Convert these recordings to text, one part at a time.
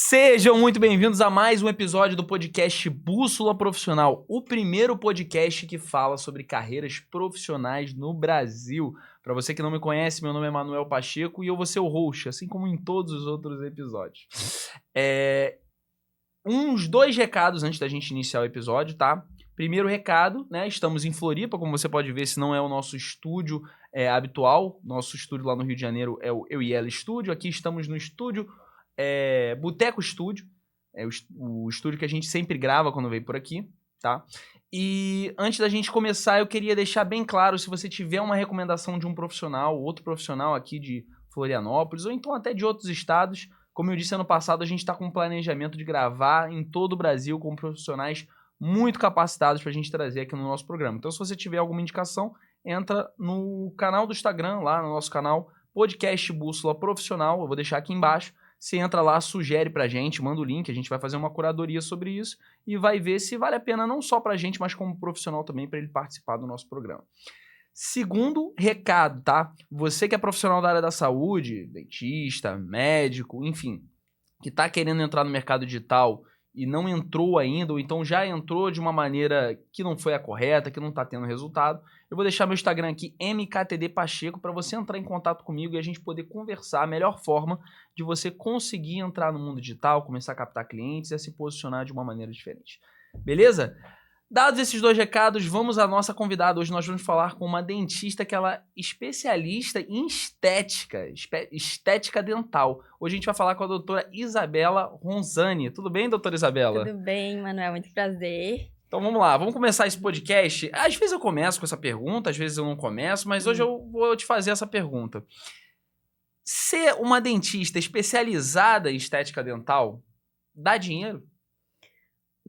Sejam muito bem-vindos a mais um episódio do podcast Bússola Profissional, o primeiro podcast que fala sobre carreiras profissionais no Brasil. Para você que não me conhece, meu nome é Manuel Pacheco e eu vou ser o host, assim como em todos os outros episódios. Uns 2 recados antes da gente iniciar o episódio, tá? Primeiro recado, né? Estamos em Floripa, como você pode ver, se não é o nosso estúdio habitual. Nosso estúdio lá no Rio de Janeiro é o Eu e Ela Estúdio. Aqui estamos no estúdio Boteco Estúdio, o estúdio que a gente sempre grava quando vem por aqui, tá? E antes da gente começar, eu queria deixar bem claro, se você tiver uma recomendação de um profissional, outro profissional aqui de Florianópolis, ou então até de outros estados, como eu disse ano passado, a gente está com um planejamento de gravar em todo o Brasil com profissionais muito capacitados para a gente trazer aqui no nosso programa. Então, se você tiver alguma indicação, entra no canal do Instagram, lá no nosso canal, Podcast Bússola Profissional, eu vou deixar aqui embaixo. Você entra lá, sugere pra gente, manda o link, a gente vai fazer uma curadoria sobre isso e vai ver se vale a pena não só pra gente, mas como profissional também, para ele participar do nosso programa. Segundo recado, tá? Você que é profissional da área da saúde, dentista, médico, enfim, que tá querendo entrar no mercado digital e não entrou ainda, ou então já entrou de uma maneira que não foi a correta, que não tá tendo resultado, eu vou deixar meu Instagram aqui, MKTD Pacheco, para você entrar em contato comigo e a gente poder conversar a melhor forma de você conseguir entrar no mundo digital, começar a captar clientes e a se posicionar de uma maneira diferente. Beleza? Dados esses 2 recados, vamos à nossa convidada. Hoje nós vamos falar com uma dentista que ela é especialista em estética dental. Hoje a gente vai falar com a doutora Isabela Ronzani. Tudo bem, doutora Isabela? Tudo bem, Manuel, muito prazer. Então vamos lá, vamos começar esse podcast. Às vezes eu começo com essa pergunta, às vezes eu não começo, mas hoje eu vou te fazer essa pergunta. Ser uma dentista especializada em estética dental dá dinheiro?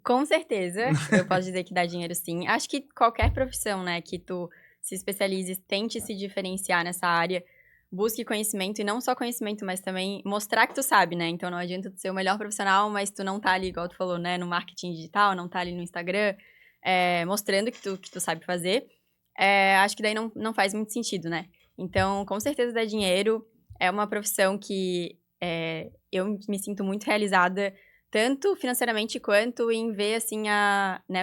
Com certeza, eu posso dizer que dá dinheiro sim. Acho que qualquer profissão, né, que tu se especialize, tente se diferenciar nessa área, busque conhecimento, e não só conhecimento, mas também mostrar que tu sabe, né? Então não adianta tu ser o melhor profissional, mas tu não tá ali, igual tu falou, né, no marketing digital, não tá ali no Instagram, mostrando que tu sabe fazer. Acho que daí não faz muito sentido, né? Então, com certeza dá dinheiro, é uma profissão que eu me sinto muito realizada, tanto financeiramente quanto em ver, assim,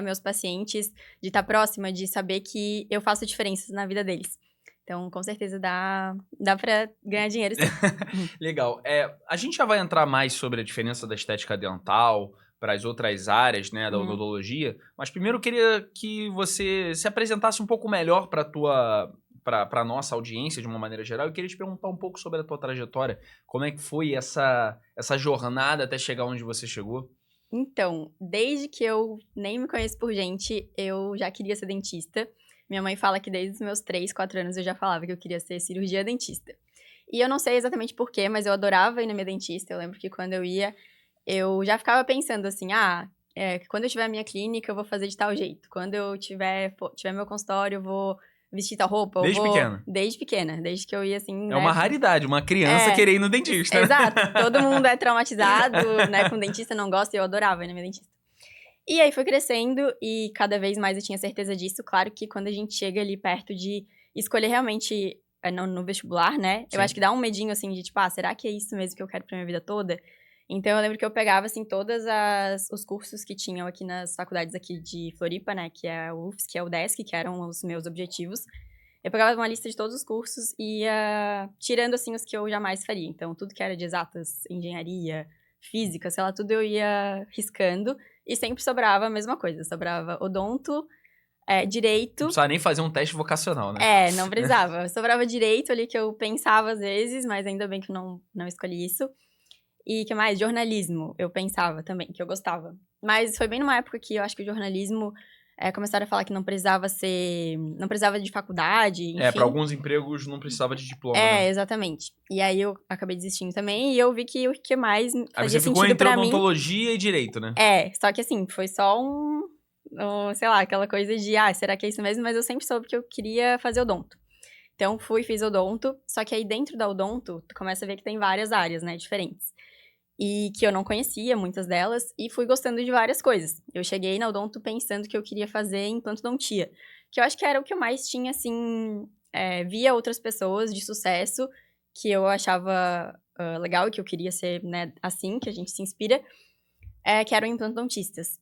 meus pacientes, de estar próxima, de saber que eu faço diferenças na vida deles. Então, com certeza dá pra ganhar dinheiro, sim. Legal. A gente já vai entrar mais sobre a diferença da estética dental para as outras áreas, né, da odontologia, mas primeiro eu queria que você se apresentasse um pouco melhor para a nossa audiência, de uma maneira geral. Eu queria te perguntar um pouco sobre a tua trajetória. Como é que foi essa jornada até chegar onde você chegou? Então, desde que eu nem me conheço por gente, eu já queria ser dentista. Minha mãe fala que desde os meus 3, 4 anos eu já falava que eu queria ser cirurgia dentista. E eu não sei exatamente porquê, mas eu adorava ir na minha dentista. Eu lembro que quando eu ia, eu já ficava pensando assim, quando eu tiver a minha clínica, eu vou fazer de tal jeito. Quando eu tiver meu consultório, eu vou vestir tal roupa. Desde pequena? Desde pequena, desde que eu ia assim, É uma raridade, uma criança querer ir no dentista. Exato, todo mundo é traumatizado, né, com dentista, não gosta, e eu adorava ir na minha dentista. E aí foi crescendo e cada vez mais eu tinha certeza disso. Claro que quando a gente chega ali perto de escolher realmente no vestibular, né? Sim. Eu acho que dá um medinho, assim, de tipo, será que é isso mesmo que eu quero pra minha vida toda? Então eu lembro que eu pegava, assim, todos os cursos que tinham aqui nas faculdades aqui de Floripa, né? Que é o UFSC, que é o UDESC, que eram os meus objetivos. Eu pegava uma lista de todos os cursos e ia tirando, assim, os que eu jamais faria. Então, tudo que era de exatas, engenharia, física, sei lá, tudo eu ia riscando. E sempre sobrava a mesma coisa. Sobrava odonto, direito... Não precisava nem fazer um teste vocacional, né? Não precisava. Sobrava direito ali, que eu pensava às vezes, mas ainda bem que não escolhi isso. E que mais? Jornalismo, eu pensava também, que eu gostava. Mas foi bem numa época que eu acho que o jornalismo... começaram a falar que não precisava de faculdade, enfim. Para alguns empregos não precisava de diploma, né? Exatamente. E aí eu acabei desistindo também, e eu vi que o que mais fazia Aí você ficou sentido entre pra mim... odontologia e direito, né? Só que assim, foi só sei lá, aquela coisa de, será que é isso mesmo? Mas eu sempre soube que eu queria fazer odonto. Então, fiz odonto, só que aí dentro da odonto, tu começa a ver que tem várias áreas, né, diferentes. E que eu não conhecia, muitas delas, e fui gostando de várias coisas. Eu cheguei na odonto pensando que eu queria fazer implantodontia, que eu acho que era o que eu mais tinha, assim, via outras pessoas de sucesso, que eu achava legal, que eu queria ser, né, assim, que a gente se inspira, que eram implantodontistas.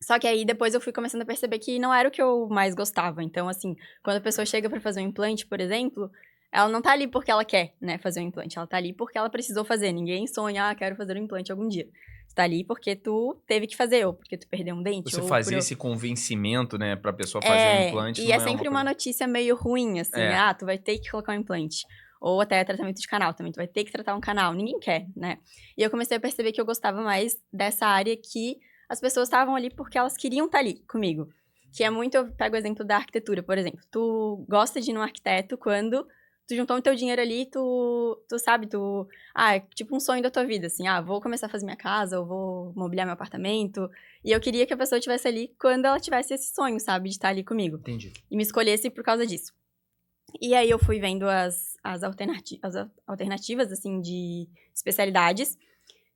Só que aí depois eu fui começando a perceber que não era o que eu mais gostava. Então, assim, quando a pessoa chega pra fazer um implante, por exemplo, ela não tá ali porque ela quer, né, fazer um implante. Ela tá ali porque ela precisou fazer. Ninguém sonha, quero fazer um implante algum dia. Você tá ali porque tu teve que fazer, ou porque tu perdeu um dente, Você ou fazer esse convencimento, né, pra pessoa fazer o implante e não é é uma sempre uma coisa... notícia meio ruim, assim, tu vai ter que colocar um implante. Ou até tratamento de canal também, tu vai ter que tratar um canal. Ninguém quer, né? E eu comecei a perceber que eu gostava mais dessa área que as pessoas estavam ali porque elas queriam estar ali comigo. Que é muito, eu pego o exemplo da arquitetura, por exemplo. Tu gosta de ir num arquiteto quando tu juntou o teu dinheiro ali, tu sabe, é tipo um sonho da tua vida, assim, vou começar a fazer minha casa, ou vou mobiliar meu apartamento. E eu queria que a pessoa estivesse ali quando ela tivesse esse sonho, sabe, de estar ali comigo. Entendi. E me escolhesse por causa disso. E aí eu fui vendo as alternativas, assim, de especialidades.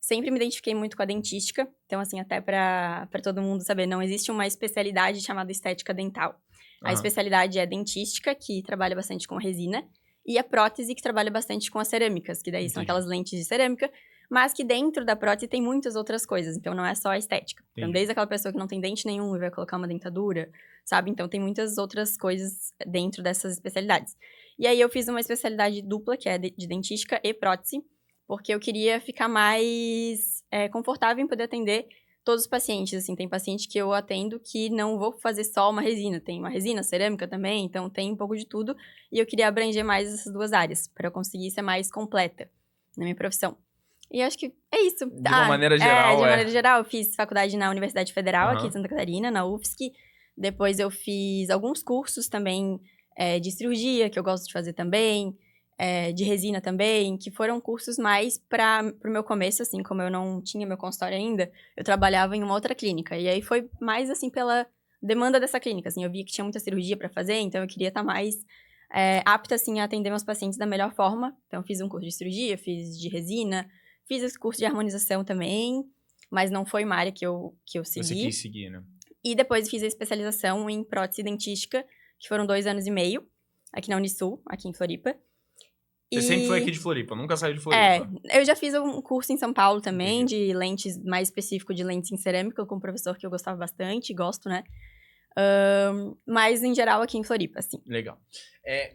Sempre me identifiquei muito com a dentística. Então, assim, até pra todo mundo saber, não existe uma especialidade chamada estética dental. A especialidade é dentística, que trabalha bastante com resina, e a prótese, que trabalha bastante com as cerâmicas, que daí são aquelas lentes de cerâmica, mas que dentro da prótese tem muitas outras coisas, então não é só a estética. Então, desde aquela pessoa que não tem dente nenhum e vai colocar uma dentadura, sabe? Então, tem muitas outras coisas dentro dessas especialidades. E aí, eu fiz uma especialidade dupla, que é de dentística e prótese, porque eu queria ficar mais confortável em poder atender todos os pacientes, assim, tem paciente que eu atendo que não vou fazer só uma resina, tem uma resina cerâmica também, então tem um pouco de tudo, e eu queria abranger mais essas duas áreas, para eu conseguir ser mais completa na minha profissão. E acho que é isso. De uma maneira geral, de uma maneira geral, eu fiz faculdade na Universidade Federal, aqui de Santa Catarina, na UFSC, depois eu fiz alguns cursos também de cirurgia, que eu gosto de fazer também, de resina também, que foram cursos mais para o meu começo, assim, como eu não tinha meu consultório ainda, eu trabalhava em uma outra clínica. E aí foi mais, assim, pela demanda dessa clínica, assim, eu via que tinha muita cirurgia para fazer, então eu queria estar mais apta, assim, a atender meus pacientes da melhor forma. Então eu fiz um curso de cirurgia, fiz de resina, fiz esse curso de harmonização também, mas não foi uma área que eu segui. Você quis seguir, né? E depois fiz a especialização em prótese dentística, que foram 2 anos e meio, aqui na Unisul, aqui em Floripa. Você sempre foi aqui de Floripa, nunca saiu de Floripa. Eu já fiz um curso em São Paulo também, de lentes, mais específico de lentes em cerâmica, com um professor que eu gostava bastante, gosto, né? Mas, em geral, aqui em Floripa, assim. Legal.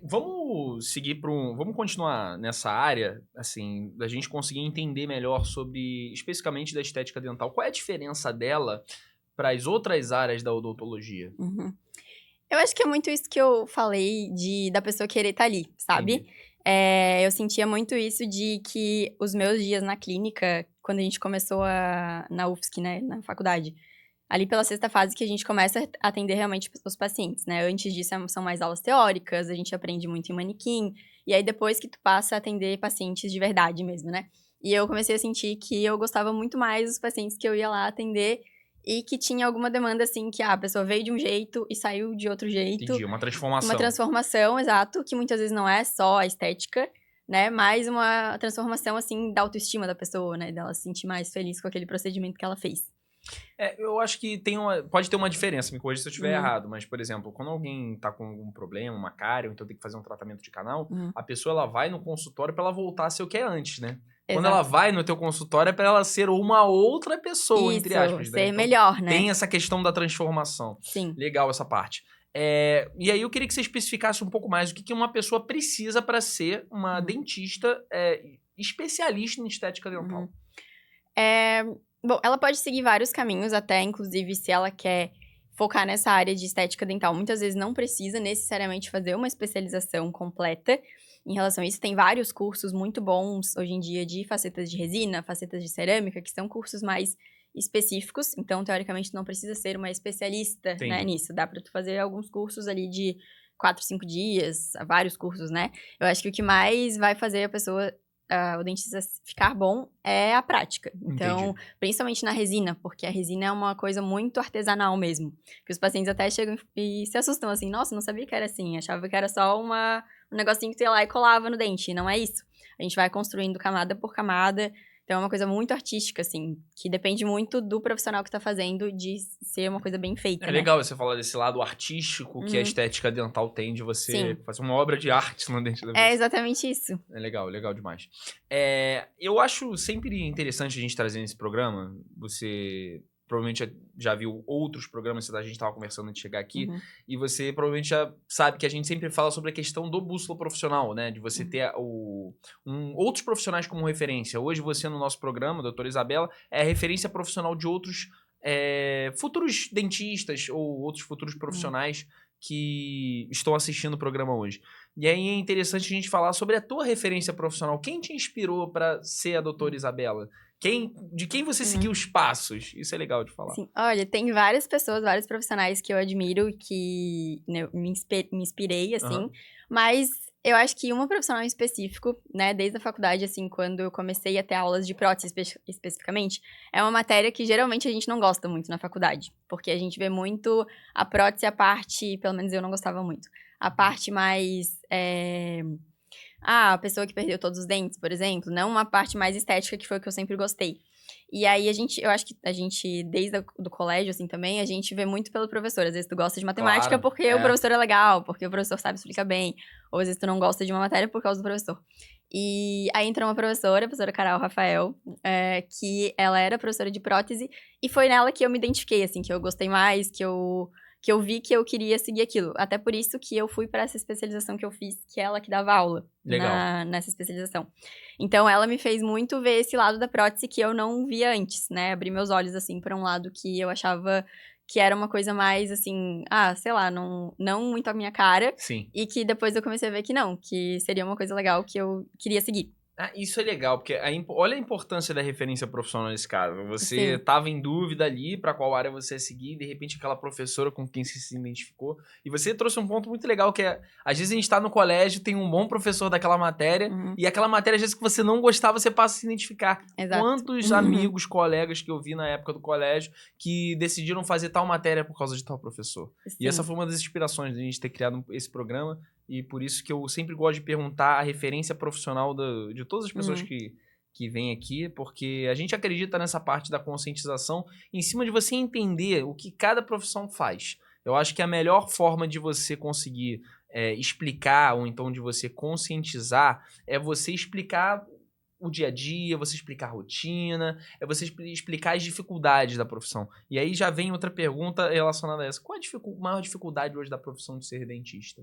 Vamos seguir vamos continuar nessa área, assim, da gente conseguir entender melhor sobre, especificamente da estética dental. Qual é a diferença dela para as outras áreas da odontologia? Uhum. Eu acho que é muito isso que eu falei da pessoa querer estar ali, sabe? Entendi. Eu sentia muito isso de que os meus dias na clínica, quando a gente começou na UFSC, né, na faculdade, ali pela 6ª fase que a gente começa a atender realmente os pacientes, né? Antes disso, são mais aulas teóricas, a gente aprende muito em manequim, e aí depois que tu passa a atender pacientes de verdade mesmo, né? E eu comecei a sentir que eu gostava muito mais dos pacientes que eu ia lá atender e que tinha alguma demanda, assim, que a pessoa veio de um jeito e saiu de outro jeito. Entendi, uma transformação. Uma transformação, exato, que muitas vezes não é só a estética, né? Mas uma transformação, assim, da autoestima da pessoa, né? Dela se sentir mais feliz com aquele procedimento que ela fez. Eu acho que pode ter uma diferença, me corrija se eu estiver errado, mas, por exemplo, quando alguém tá com algum problema, uma cárie, ou então tem que fazer um tratamento de canal, a pessoa ela vai no consultório pra ela voltar a ser o que é antes, né? Quando ela vai no teu consultório é pra ela ser uma outra pessoa, entre aspas. Ser melhor, né? Tem essa questão da transformação. Sim. Legal essa parte. E aí eu queria que você especificasse um pouco mais o que uma pessoa precisa pra ser uma dentista especialista em estética dental. Bom, ela pode seguir vários caminhos, até inclusive se ela quer focar nessa área de estética dental. Muitas vezes não precisa necessariamente fazer uma especialização completa em relação a isso. Tem vários cursos muito bons hoje em dia de facetas de resina, facetas de cerâmica, que são cursos mais específicos. Então, teoricamente, não precisa ser uma especialista, né, nisso. Dá pra tu fazer alguns cursos ali de 4, 5 dias, vários cursos, né? Eu acho que o que mais vai fazer a pessoa... o dentista ficar bom é a prática. Então, principalmente na resina, porque a resina é uma coisa muito artesanal mesmo. Que os pacientes até chegam e se assustam assim, nossa, não sabia que era assim, achava que era só um negocinho que tu ia lá e colava no dente, e não é isso. A gente vai construindo camada por camada, Então, é uma coisa muito artística, assim, que depende muito do profissional que tá fazendo de ser uma coisa bem feita, É né? legal você falar desse lado artístico que a Uhum. estética dental tem de você Sim. fazer uma obra de arte no dente da É pessoa. exatamente isso. É legal, legal demais. Eu acho sempre interessante a gente trazer nesse programa. Você provavelmente já viu outros programas, a gente estava conversando antes de chegar aqui, Uhum. e você provavelmente já sabe que a gente sempre fala sobre a questão do bússola profissional, né? De você Uhum. ter outros profissionais como referência. Hoje você, no nosso programa, doutora Isabela, é a referência profissional de outros futuros dentistas ou outros futuros profissionais que estão assistindo o programa hoje. E aí é interessante a gente falar sobre a tua referência profissional. Quem te inspirou para ser a doutora Isabela? De quem você seguiu os passos? Isso é legal de falar. Sim. Olha, tem várias pessoas, vários profissionais que eu admiro, que né, eu me inspirei, assim. Aham. Mas eu acho que uma profissional em específico, né, desde a faculdade, assim, quando eu comecei a ter aulas de prótese especificamente, é uma matéria que geralmente a gente não gosta muito na faculdade. Porque a gente vê muito a prótese, a parte, pelo menos eu não gostava muito, a parte mais... a pessoa que perdeu todos os dentes, por exemplo, não uma parte mais estética, que foi o que eu sempre gostei. E aí, eu acho que a gente, desde do colégio, assim, também, a gente vê muito pelo professor. Às vezes tu gosta de matemática Claro, porque o professor é legal, porque o professor sabe explicar bem. Ou às vezes tu não gosta de uma matéria por causa do professor. E aí entrou uma professora, a professora Carol Rafael, que ela era professora de prótese, e foi nela que eu me identifiquei, assim, que eu gostei mais, que eu vi que eu queria seguir aquilo. Até por isso que eu fui para essa especialização que eu fiz, que é ela que dava aula legal. nessa especialização. Então, ela me fez muito ver esse lado da prótese que eu não via antes, né? Abrir meus olhos, assim, para um lado que eu achava que era uma coisa mais, assim, sei lá, não muito a minha cara. Sim. E que depois eu comecei a ver que não, que seria uma coisa legal que eu queria seguir. Isso é legal, porque olha a importância da referência profissional nesse caso. Você Sim. estava em dúvida ali para qual área você ia seguir, de repente aquela professora com quem você se identificou. E você trouxe um ponto muito legal, que é, às vezes a gente está no colégio, tem um bom professor daquela matéria, e aquela matéria, às vezes que você não gostava, você passa a se identificar. Exato. Quantos amigos, colegas que eu vi na época do colégio que decidiram fazer tal matéria por causa de tal professor? Sim. E essa foi uma das inspirações de a gente ter criado esse programa. E por isso que eu sempre gosto de perguntar a referência profissional de todas as pessoas que vêm aqui, porque a gente acredita nessa parte da conscientização em cima de você entender o que cada profissão faz. Eu acho que a melhor forma de você conseguir explicar, ou então de você conscientizar, é você explicar o dia a dia, você explicar a rotina, é você explicar as dificuldades da profissão. E aí já vem outra pergunta relacionada a essa. Qual é a maior dificuldade hoje da profissão de ser dentista?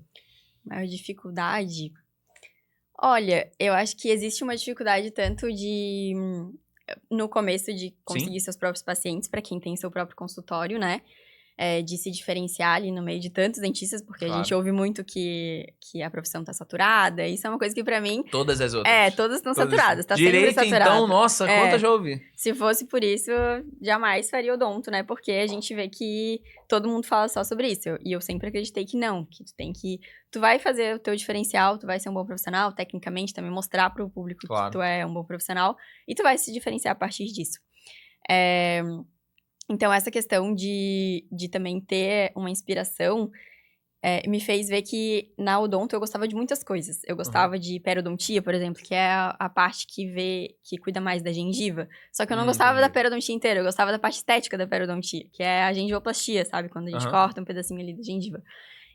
Maior dificuldade? Olha, eu acho que existe uma dificuldade tanto no começo de conseguir seus próprios pacientes, para quem tem seu próprio consultório, né? De se diferenciar ali no meio de tantos dentistas, porque a gente ouve muito que a profissão tá saturada. Isso é uma coisa que pra mim... Todas as outras. Todas estão saturadas, tá Direito, sempre saturado. então, nossa, quantas já ouvi? Se fosse por isso, jamais faria odonto, né? Porque a gente vê que todo mundo fala só sobre isso. E eu sempre acreditei que não, que tu vai fazer o teu diferencial, tu vai ser um bom profissional, tecnicamente também mostrar pro público que tu é um bom profissional, e tu vai se diferenciar a partir disso. Então, essa questão de também ter uma inspiração me fez ver que na odonto eu gostava de muitas coisas. Eu gostava de periodontia, por exemplo, que é a parte que cuida mais da gengiva. Só que eu não gostava da periodontia inteira, eu gostava da parte estética da periodontia, que é a gengivoplastia, sabe? Quando a gente corta um pedacinho ali da gengiva.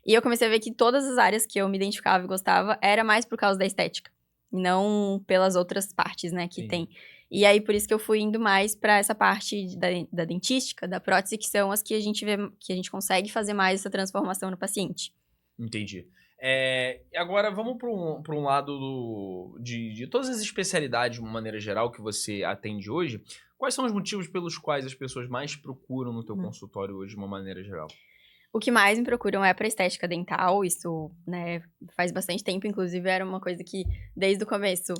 E eu comecei a ver que todas as áreas que eu me identificava e gostava era mais por causa da estética, não pelas outras partes, né, que tem. E aí, por isso que eu fui indo mais pra essa parte da dentística, da prótese, que são as que a gente vê, que a gente consegue fazer mais essa transformação no paciente. Entendi. Agora, vamos para um lado de todas as especialidades, de uma maneira geral, que você atende hoje. Quais são os motivos pelos quais as pessoas mais procuram no teu consultório hoje, de uma maneira geral? O que mais me procuram é para estética dental, isso, né, faz bastante tempo, inclusive era uma coisa que, desde o começo,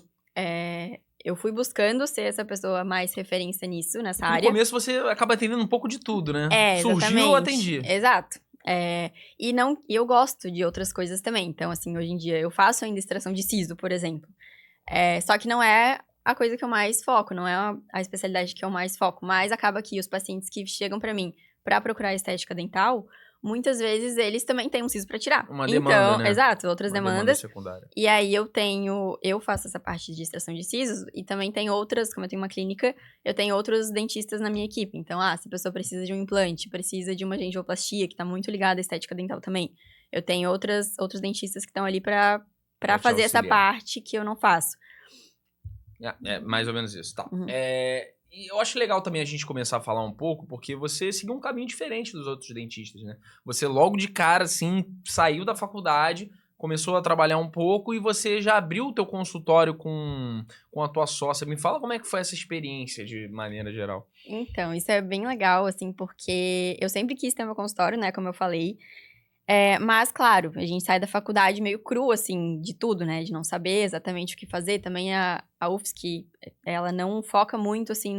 eu fui buscando ser essa pessoa mais referência nisso, nessa área. No começo você acaba atendendo um pouco de tudo, né? Surgiu, eu atendi. Exato. E eu gosto de outras coisas também. Então, assim, hoje em dia eu faço ainda extração de siso, por exemplo. Só que não é a coisa que eu mais foco, não é a especialidade que eu mais foco. Mas acaba que os pacientes que chegam pra mim pra procurar estética dental, muitas vezes eles também têm um siso pra tirar. Uma demanda, né? Exato, outras Uma demanda demandas. secundária. E aí eu faço essa parte de extração de sisos e também tem outras, como eu tenho uma clínica, eu tenho outros dentistas na minha equipe. Então, se a pessoa precisa de um implante, precisa de uma gengivoplastia, que tá muito ligada à estética dental também. Eu tenho outros dentistas que estão ali pra fazer essa parte que eu não faço. É mais ou menos isso, tá. Uhum. E eu acho legal também a gente começar a falar um pouco, porque você seguiu um caminho diferente dos outros dentistas, né? Você logo de cara, assim, saiu da faculdade, começou a trabalhar um pouco e você já abriu o teu consultório com a tua sócia. Me fala como é que foi essa experiência, de maneira geral. Então, isso é bem legal, assim, porque eu sempre quis ter meu consultório, né, como eu falei. Mas, claro, a gente sai da faculdade meio cru, assim, de tudo, né? De não saber exatamente o que fazer. Também a UFSC, ela não foca muito, assim,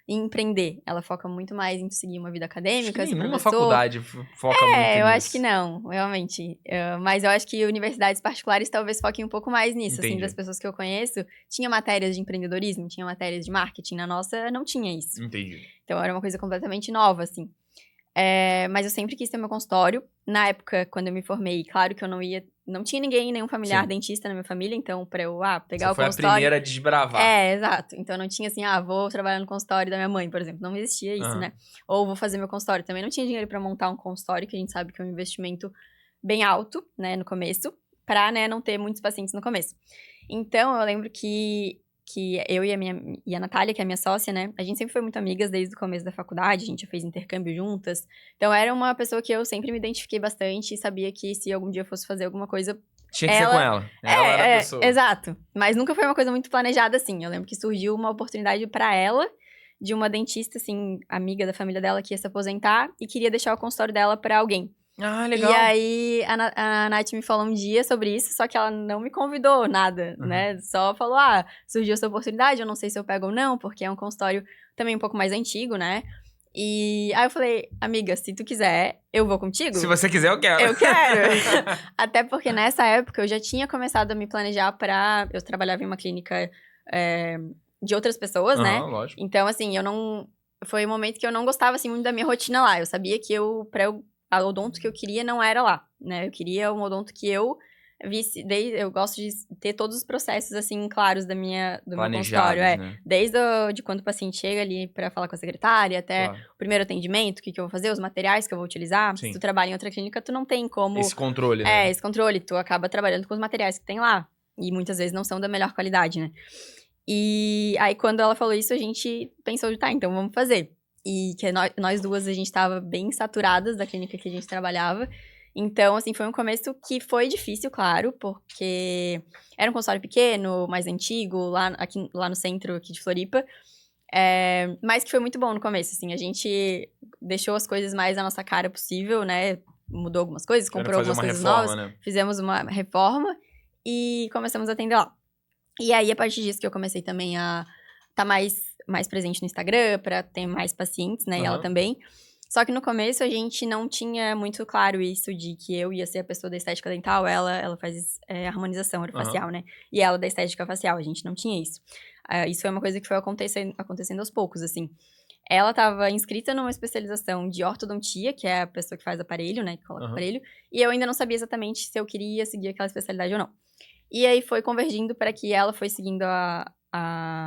em empreender. Ela foca muito mais em seguir uma vida acadêmica, Acho que ser nenhuma professor. faculdade foca muito nisso. Eu acho que não, realmente. Mas eu acho que universidades particulares talvez foquem um pouco mais nisso, Entendi. assim, das pessoas que eu conheço. Tinha matérias de empreendedorismo, tinha matérias de marketing. Na nossa, não tinha isso. Entendi. Então, era uma coisa completamente nova, assim. Mas eu sempre quis ter meu consultório. Na época, quando eu me formei, claro que eu não tinha nenhum familiar Sim. dentista na minha família, então pra eu pegar Você o foi consultório... a primeira a desbravar. Exato. Então não tinha assim, vou trabalhar no consultório da minha mãe, por exemplo. Não existia isso, né? Ou vou fazer meu consultório. Também não tinha dinheiro pra montar um consultório, que a gente sabe que é um investimento bem alto, né, no começo, pra, né, não ter muitos pacientes no começo. Então, eu lembro que eu e a Natália, que é a minha sócia, né? A gente sempre foi muito amigas desde o começo da faculdade, a gente já fez intercâmbio juntas. Então, era uma pessoa que eu sempre me identifiquei bastante e sabia que se algum dia eu fosse fazer alguma coisa... Tinha que ser com ela. Ela era a pessoa. Exato. Mas nunca foi uma coisa muito planejada, assim. Eu lembro que surgiu uma oportunidade pra ela, de uma dentista, assim, amiga da família dela, que ia se aposentar e queria deixar o consultório dela pra alguém. Legal. E aí, a Nath me falou um dia sobre isso, só que ela não me convidou nada, né? Só falou, surgiu essa oportunidade, eu não sei se eu pego ou não, porque é um consultório também um pouco mais antigo, né? E aí eu falei, amiga, se tu quiser, eu vou contigo. Se você quiser, eu quero. Eu quero! Até porque nessa época eu já tinha começado a me planejar eu trabalhava em uma clínica de outras pessoas, né? Lógico. Então, assim, foi um momento que eu não gostava, assim, muito da minha rotina lá. Eu sabia que a odonto que eu queria não era lá, né? Eu queria um odonto que eu visse... Eu gosto de ter todos os processos, assim, claros do meu consultório. Né? Desde de quando o paciente chega ali pra falar com a secretária, até o primeiro atendimento, o que eu vou fazer, os materiais que eu vou utilizar. Sim. Se tu trabalha em outra clínica, tu não tem como... Esse controle, né? Esse controle. Tu acaba trabalhando com os materiais que tem lá. E muitas vezes não são da melhor qualidade, né? E aí, quando ela falou isso, a gente pensou, então vamos fazer. E que nós duas, a gente tava bem saturadas da clínica que a gente trabalhava. Então, assim, foi um começo que foi difícil, claro, porque era um consultório pequeno, mais antigo, lá no centro aqui de Floripa. Mas que foi muito bom no começo, assim. A gente deixou as coisas mais à nossa cara possível, né? Mudou algumas coisas, comprou algumas coisas novas. Né? Fizemos uma reforma e começamos a atender lá. E aí, a partir disso que eu comecei também a estar mais presente no Instagram, pra ter mais pacientes, né? E ela também. Só que no começo a gente não tinha muito claro isso de que eu ia ser a pessoa da estética dental, ela faz harmonização orofacial, né? E ela da estética facial, a gente não tinha isso. Isso foi uma coisa que foi acontecendo aos poucos, assim. Ela estava inscrita numa especialização de ortodontia, que é a pessoa que faz aparelho, né? Que coloca aparelho. E eu ainda não sabia exatamente se eu queria seguir aquela especialidade ou não. E aí foi convergindo para que ela foi seguindo a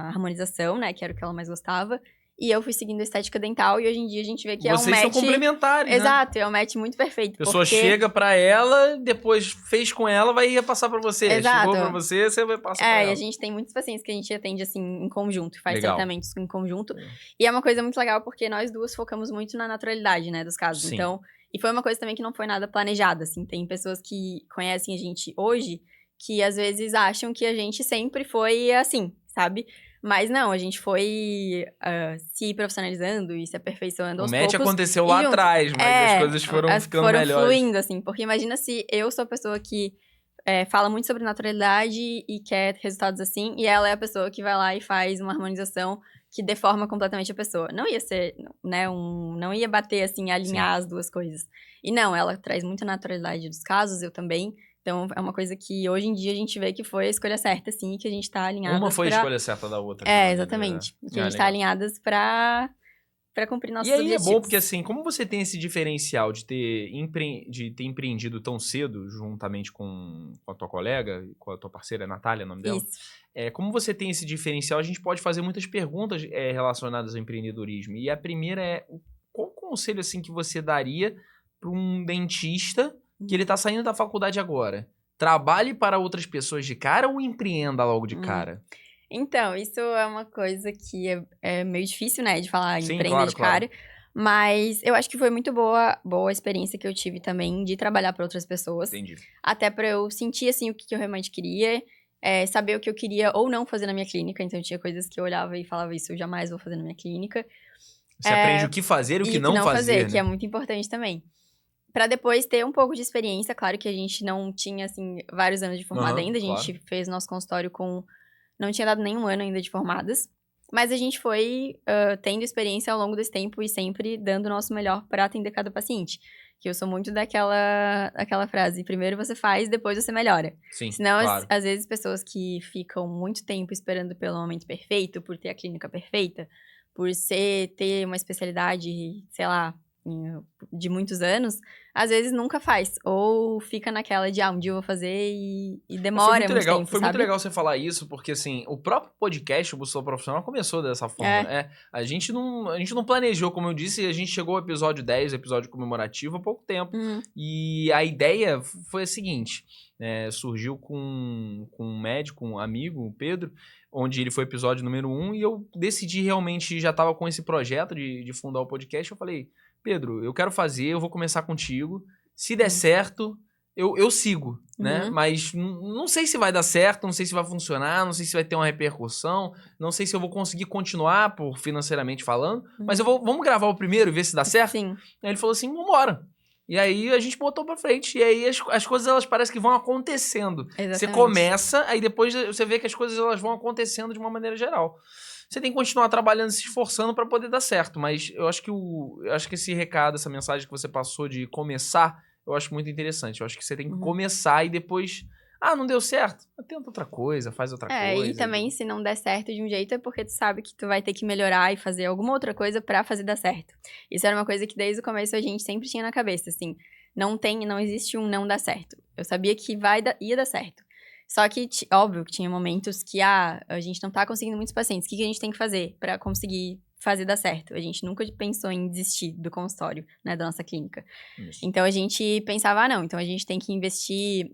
harmonização, né? Que era o que ela mais gostava. E eu fui seguindo a estética dental. E hoje em dia a gente vê que é um match... Vocês são complementares, Exato, é um match muito perfeito. A pessoa chega pra ela, depois fez com ela, vai passar pra você. Exato. Chegou pra você, você vai passar pra ela. E a gente tem muitos pacientes que a gente atende, assim, em conjunto. Faz Legal. tratamentos em conjunto. E é uma coisa muito legal, porque nós duas focamos muito na naturalidade, né? Dos casos. Sim. Então... E foi uma coisa também que não foi nada planejada, assim. Tem pessoas que conhecem a gente hoje... que às vezes acham que a gente sempre foi assim, sabe? Mas não, a gente foi se profissionalizando e se aperfeiçoando aos poucos. O match aconteceu lá atrás, mas as coisas foram ficando melhores. Foram fluindo, assim. Porque imagina se eu sou a pessoa que fala muito sobre naturalidade e quer resultados assim, e ela é a pessoa que vai lá e faz uma harmonização que deforma completamente a pessoa. Não ia ser, né, não ia bater, assim, alinhar as duas coisas. E não, ela traz muita naturalidade dos casos, eu também. Então, é uma coisa que hoje em dia a gente vê que foi a escolha certa, assim, que a gente tá alinhadas Uma foi a escolha certa da outra. exatamente. Que a gente tá alinhadas para cumprir nossos E aí objetivos. é bom porque, assim, como você tem esse diferencial de ter empreendido tão cedo, juntamente com a tua colega, com a tua parceira, Natália, o nome dela, Isso. como você tem esse diferencial, a gente pode fazer muitas perguntas relacionadas ao empreendedorismo. E a primeira é, qual conselho, assim, que você daria para um dentista que ele está saindo da faculdade agora? Trabalhe para outras pessoas de cara ou empreenda logo de cara? Então, isso é uma coisa que é meio difícil, né, de falar Sim, empreender de claro. cara. Mas eu acho que foi muito boa a experiência que eu tive também de trabalhar para outras pessoas. Entendi. Até para eu sentir, assim, o que eu realmente queria. Saber o que eu queria ou não fazer na minha clínica. Então, tinha coisas que eu olhava e falava, isso eu jamais vou fazer na minha clínica. Você aprende o que fazer e o que não fazer, que né? é muito importante também. Pra depois ter um pouco de experiência. Claro que a gente não tinha, assim, vários anos de formada ainda. A gente fez nosso consultório com... Não tinha dado nenhum ano ainda de formadas. Mas a gente foi tendo experiência ao longo desse tempo e sempre dando o nosso melhor para atender cada paciente. Que eu sou muito daquela frase, primeiro você faz, depois você melhora. Sim, Senão, claro. às vezes, pessoas que ficam muito tempo esperando pelo momento perfeito, por ter a clínica perfeita, por ter uma especialidade, sei lá, de muitos anos, às vezes nunca faz. Ou fica naquela de, um dia eu vou fazer e demora muito tempo, Foi sabe? muito legal você falar isso, porque assim, o próprio podcast, o Bússola Profissional, começou dessa forma. A gente não planejou, como eu disse, a gente chegou ao episódio 10, episódio comemorativo, há pouco tempo. E a ideia foi a seguinte, surgiu com um médico, um amigo, o Pedro, onde ele foi episódio número 1, e eu decidi realmente, já estava com esse projeto de fundar o podcast, eu falei, Pedro, eu quero fazer, eu vou começar contigo, se der certo, eu sigo, né? Mas não sei se vai dar certo, não sei se vai funcionar, não sei se vai ter uma repercussão, não sei se eu vou conseguir continuar financeiramente falando, mas vamos gravar o primeiro e ver se dá certo? Sim. Aí ele falou assim, vambora. E aí a gente botou pra frente, e aí as coisas elas parecem que vão acontecendo. Exatamente. Você começa, aí depois você vê que as coisas elas vão acontecendo de uma maneira geral. Você tem que continuar trabalhando, se esforçando para poder dar certo, mas eu acho que esse recado, essa mensagem que você passou de começar, eu acho muito interessante. Eu acho que você tem que começar e depois... não deu certo? Tenta outra coisa, faz outra coisa. E também, se não der certo de um jeito, é porque tu sabe que tu vai ter que melhorar e fazer alguma outra coisa pra fazer dar certo. Isso era uma coisa que desde o começo a gente sempre tinha na cabeça, assim. Não existe um não dar certo. Eu sabia que ia dar certo. Só que, óbvio, que tinha momentos que, a gente não tá conseguindo muitos pacientes. O que a gente tem que fazer pra conseguir fazer dar certo? A gente nunca pensou em desistir do consultório, né, da nossa clínica. Isso. Então, a gente pensava, não, então a gente tem que investir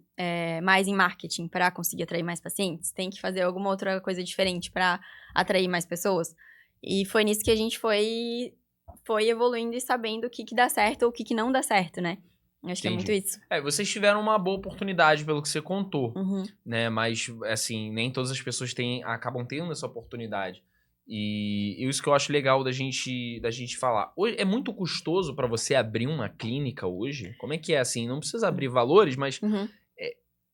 mais em marketing para conseguir atrair mais pacientes, tem que fazer alguma outra coisa diferente para atrair mais pessoas. E foi nisso que a gente foi evoluindo e sabendo o que dá certo ou o que não dá certo, né? Acho que é muito isso. Vocês tiveram uma boa oportunidade, pelo que você contou, né? Mas, assim, nem todas as pessoas acabam tendo essa oportunidade. E isso que eu acho legal da gente falar. Hoje, é muito custoso para você abrir uma clínica hoje? Como é que é, assim? Não precisa abrir valores, mas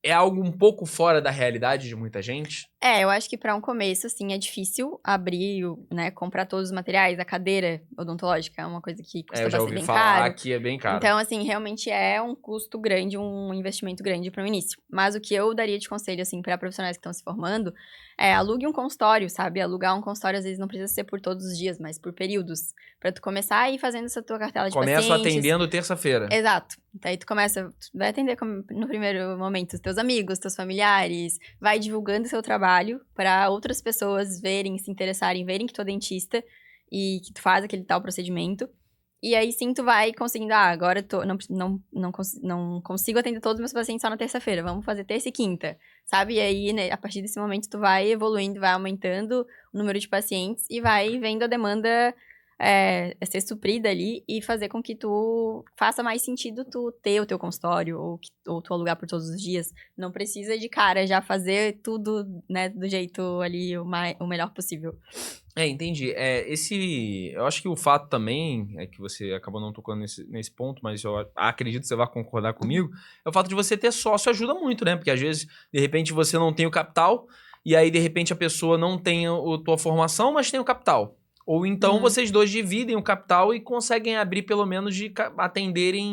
é algo um pouco fora da realidade de muita gente? Eu acho que para um começo, assim, é difícil abrir, né, comprar todos os materiais. A cadeira odontológica é uma coisa que custa bastante bem caro. falar que é bem caro. Então, assim, realmente é um custo grande, um investimento grande para o início. Mas o que eu daria de conselho, assim, para profissionais que estão se formando, alugue um consultório, sabe? Alugar um consultório, às vezes, não precisa ser por todos os dias, mas por períodos. Para tu começar a ir fazendo essa tua cartela de pacientes. Começa atendendo terça-feira. Exato. Daí tu vai atender no primeiro momento os teus amigos, teus familiares, vai divulgando o seu trabalho para outras pessoas verem, se interessarem, verem que tu é dentista e que tu faz aquele tal procedimento. E aí sim tu vai conseguindo, agora eu não consigo atender todos os meus pacientes só na terça-feira, vamos fazer terça e quinta, sabe? E aí, né, a partir desse momento tu vai evoluindo, vai aumentando o número de pacientes e vai vendo a demanda ser suprida ali e fazer com que tu faça mais sentido tu ter o teu consultório ou tu alugar por todos os dias. Não precisa de cara já fazer tudo, né, do jeito ali o melhor possível. Entendi. Eu acho que o fato também, que você acabou não tocando nesse ponto, mas eu acredito que você vai concordar comigo, é o fato de você ter sócio ajuda muito, né? Porque às vezes, de repente, você não tem o capital, e aí, de repente, a pessoa não tem a tua formação, mas tem o capital. Ou então vocês dois dividem o capital e conseguem abrir pelo menos de atenderem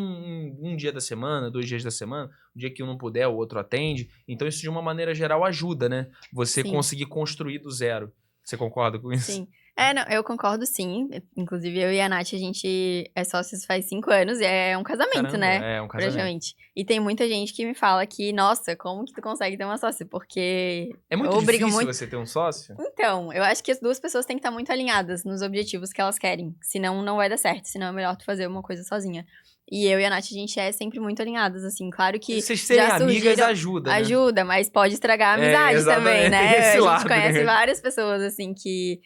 um dia da semana, 2 dias da semana. O dia que um não puder, o outro atende. Então isso de uma maneira geral ajuda, né? Você conseguir construir do zero. Você concorda com isso? Sim. Não, eu concordo sim. Inclusive, eu e a Nath, a gente é sócios faz 5 anos e é um casamento, Caramba, né? é um casamento. Praticamente. E tem muita gente que me fala que, nossa, como que tu consegue ter uma sócia? Porque É muito eu brigo difícil muito. você ter um sócio? Então, eu acho que as duas pessoas têm que estar muito alinhadas nos objetivos que elas querem. Senão, não vai dar certo. Senão, é melhor tu fazer uma coisa sozinha. E eu e a Nath, a gente é sempre muito alinhadas, assim. Claro que Vocês serem já amigas surgiram... ajuda, né? Ajuda, mas pode estragar a amizade também, exatamente, né? tem esse A gente lado, conhece né? várias pessoas, assim, que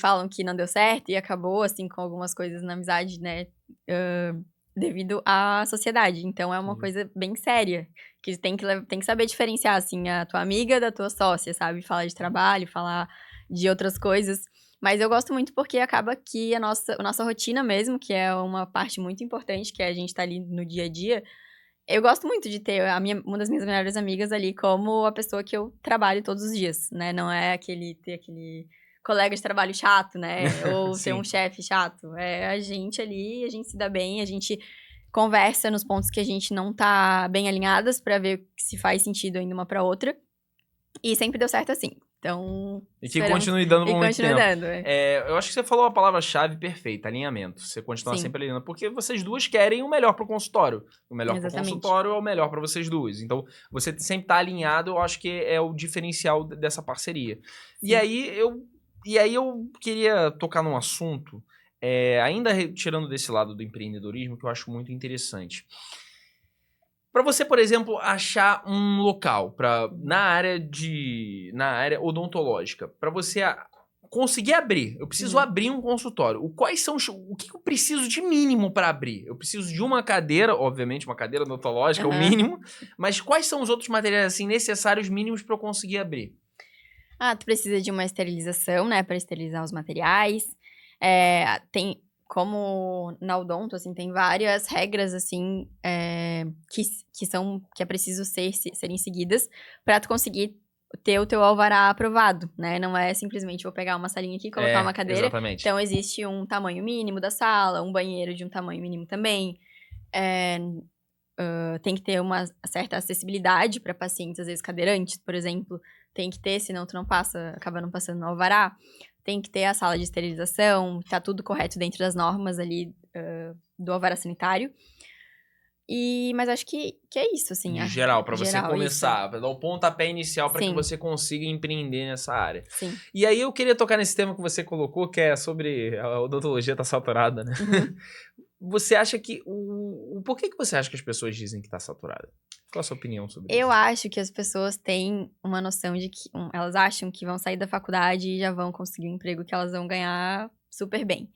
falam que não deu certo e acabou, assim, com algumas coisas na amizade, né? Devido à sociedade. Então, é uma Sim. coisa bem séria. Que tem que saber diferenciar, assim, a tua amiga da tua sócia, sabe? Falar de trabalho, falar de outras coisas. Mas eu gosto muito porque acaba que a nossa rotina mesmo, que é uma parte muito importante, que é a gente tá ali no dia a dia. Eu gosto muito de ter uma das minhas melhores amigas ali como a pessoa que eu trabalho todos os dias, né? Não é ter aquele colega de trabalho chato, né? Ou ter um Sim. chefe chato. É a gente ali, a gente se dá bem, a gente conversa nos pontos que a gente não tá bem alinhadas pra ver se faz sentido ainda uma pra outra. E sempre deu certo assim. Então, E que continue dando por muito tempo. dando. Eu acho que você falou a palavra-chave perfeita, alinhamento. Você continua Sim, sempre alinhando, porque vocês duas querem o melhor pro consultório. O melhor pro exatamente. consultório é o melhor pra vocês duas. Então, você sempre tá alinhado, eu acho que é o diferencial dessa parceria. Sim. E aí eu queria tocar num assunto, ainda tirando desse lado do empreendedorismo, que eu acho muito interessante. Para você, por exemplo, achar um local na área odontológica, para você conseguir abrir, eu preciso abrir um consultório. O que eu preciso de mínimo para abrir? Eu preciso de uma cadeira, obviamente, uma cadeira odontológica, o mínimo, mas quais são os outros materiais assim necessários mínimos para eu conseguir abrir? Tu precisa de uma esterilização, né, para esterilizar os materiais. Tem, como na odonto, assim, tem várias regras, assim, que é preciso serem seguidas para tu conseguir ter o teu alvará aprovado, né? Não é simplesmente vou pegar uma salinha aqui e colocar uma cadeira. Exatamente. Então, existe um tamanho mínimo da sala, um banheiro de um tamanho mínimo também. Tem que ter uma certa acessibilidade para pacientes, às vezes cadeirantes, por exemplo. Tem que ter, senão tu acaba não passando no alvará. Tem que ter a sala de esterilização, tá tudo correto dentro das normas ali do alvará sanitário. Mas acho que é isso, assim. De geral, para você começar, isso. para dar o pontapé inicial para que Sim. você consiga empreender nessa área. Sim. E aí eu queria tocar nesse tema que você colocou, que é sobre a odontologia tá saturada, né? Uhum. Você acha que por que você acha que as pessoas dizem que tá saturada? Qual a sua opinião sobre isso? Eu acho que as pessoas têm uma noção de que elas acham que vão sair da faculdade e já vão conseguir um emprego que elas vão ganhar super bem.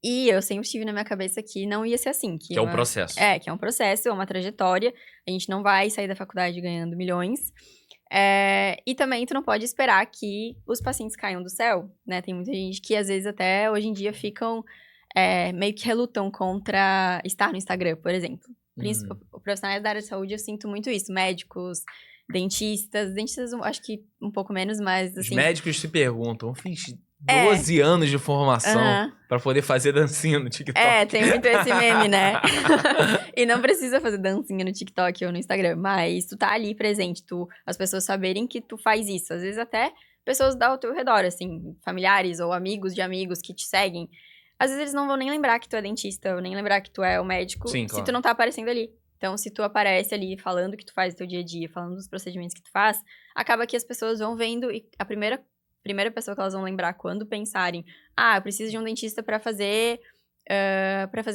E eu sempre tive na minha cabeça que não ia ser assim. Que é um processo. Que é um processo, é uma trajetória. A gente não vai sair da faculdade ganhando milhões. E também tu não pode esperar que os pacientes caiam do céu, né? Tem muita gente que às vezes até hoje em dia ficam meio que relutam contra estar no Instagram, por exemplo. Profissionais da área de saúde, eu sinto muito isso. Médicos, dentistas eu acho que um pouco menos, mas assim... Os médicos se perguntam, eu fiz 12 anos de formação pra poder fazer dancinha no TikTok. Tem muito esse meme, né? E não precisa fazer dancinha no TikTok ou no Instagram, mas tu tá ali presente, as pessoas saberem que tu faz isso. Às vezes até pessoas ao teu redor, assim, familiares ou amigos de amigos que te seguem. Às vezes eles não vão nem lembrar que tu é dentista, ou nem lembrar que tu é o médico, Sim, se claro. tu não tá aparecendo ali. Então, se tu aparece ali falando o que tu faz no teu dia a dia, falando dos procedimentos que tu faz, acaba que as pessoas vão vendo e a primeira pessoa que elas vão lembrar quando pensarem, eu preciso de um dentista pra fazer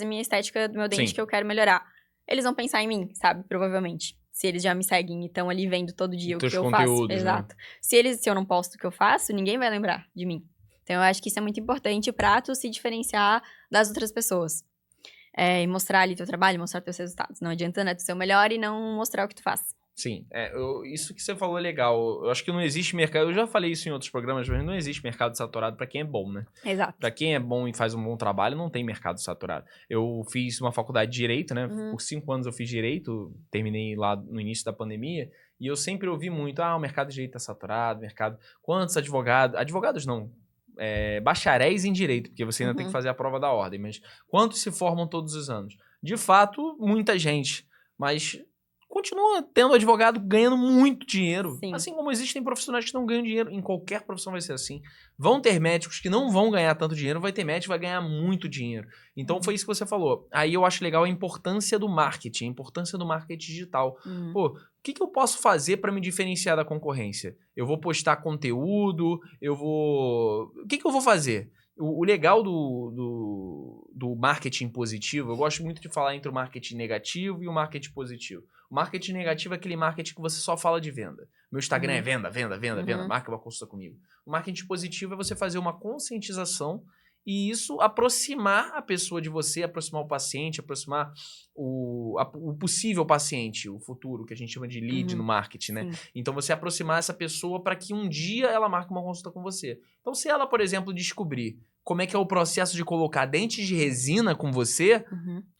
minha estética do meu dente. Sim. Que eu quero melhorar. Eles vão pensar em mim, sabe? Provavelmente. Se eles já me seguem e estão ali vendo todo dia o que eu faço. Exato. Né? Se eu não posto o que eu faço, ninguém vai lembrar de mim. Então, eu acho que isso é muito importante pra tu se diferenciar das outras pessoas. E mostrar ali teu trabalho, mostrar teus resultados. Não adianta, né, tu ser o melhor e não mostrar o que tu faz. Sim, isso que você falou é legal. Eu acho que não existe mercado, eu já falei isso em outros programas, mas não existe mercado saturado pra quem é bom, né? Exato. Pra quem é bom e faz um bom trabalho, não tem mercado saturado. Eu fiz uma faculdade de Direito, né? Por 5 anos eu fiz Direito, terminei lá no início da pandemia, e eu sempre ouvi muito, o mercado de Direito tá saturado, quantos advogados não, bacharéis em Direito, porque você ainda tem que fazer a prova da ordem, mas quantos se formam todos os anos? De fato, muita gente, mas continua tendo advogado ganhando muito dinheiro. Sim. Assim como existem profissionais que não ganham dinheiro. Em qualquer profissão vai ser assim. Vão ter médicos que não vão ganhar tanto dinheiro, vai ter médico que vai ganhar muito dinheiro. Então foi isso que você falou. Aí eu acho legal a importância do marketing, a importância do marketing digital. Pô, o que eu posso fazer para me diferenciar da concorrência? Eu vou postar conteúdo, O que eu vou fazer? O legal do marketing positivo, eu gosto muito de falar entre o marketing negativo e o marketing positivo. O marketing negativo é aquele marketing que você só fala de venda. Meu Instagram é venda, venda, venda, venda. Marca uma consulta comigo. O marketing positivo é você fazer uma conscientização e isso aproximar a pessoa de você, aproximar o paciente, aproximar o possível paciente, o futuro, que a gente chama de lead no marketing, né? Sim. Então, você aproximar essa pessoa para que um dia ela marque uma consulta com você. Então, se ela, por exemplo, descobrir como é que é o processo de colocar dentes de resina com você,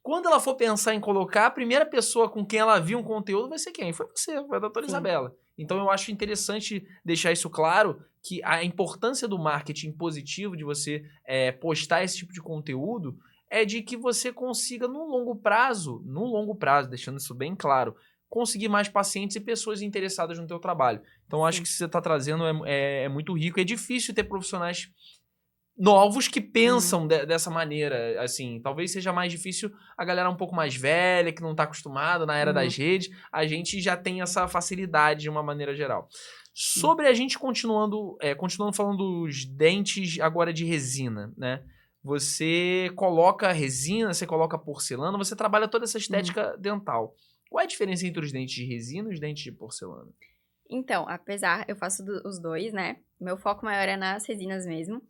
quando ela for pensar em colocar, a primeira pessoa com quem ela viu um conteúdo vai ser quem? Foi você, foi a doutora Isabela. Então, eu acho interessante deixar isso claro, que a importância do marketing positivo, de você postar esse tipo de conteúdo, é de que você consiga, no longo prazo, deixando isso bem claro, conseguir mais pacientes e pessoas interessadas no teu trabalho. Então, eu acho que o que você está trazendo é muito rico. É difícil ter profissionais novos que pensam dessa maneira, assim, talvez seja mais difícil a galera um pouco mais velha, que não tá acostumada na era das redes, a gente já tem essa facilidade de uma maneira geral. Sobre a gente continuando falando dos dentes agora de resina, né? Você coloca resina, você coloca porcelana, você trabalha toda essa estética dental. Qual é a diferença entre os dentes de resina e os dentes de porcelana? Então, eu faço os dois, né? Meu foco maior é nas resinas mesmo.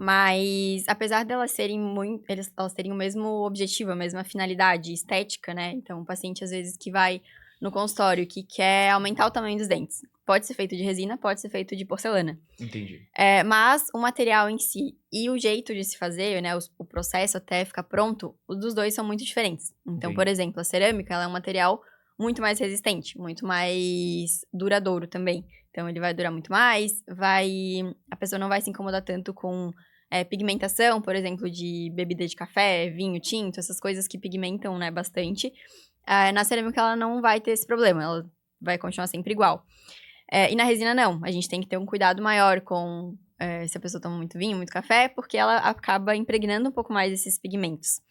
Mas, apesar delas elas terem o mesmo objetivo, a mesma finalidade estética, né? Então, o paciente, às vezes, que vai no consultório, que quer aumentar o tamanho dos dentes. Pode ser feito de resina, pode ser feito de porcelana. Entendi. Mas o material em si e o jeito de se fazer, né? O processo até ficar pronto, os dos dois são muito diferentes. Então, por exemplo, a cerâmica, ela é um material muito mais resistente, muito mais duradouro também. Então, ele vai durar muito mais, a pessoa não vai se incomodar tanto com pigmentação, por exemplo, de bebida de café, vinho tinto, essas coisas que pigmentam, né, bastante. Na cerâmica, ela não vai ter esse problema, ela vai continuar sempre igual. E na resina, não. A gente tem que ter um cuidado maior com se a pessoa toma muito vinho, muito café, porque ela acaba impregnando um pouco mais esses pigmentos.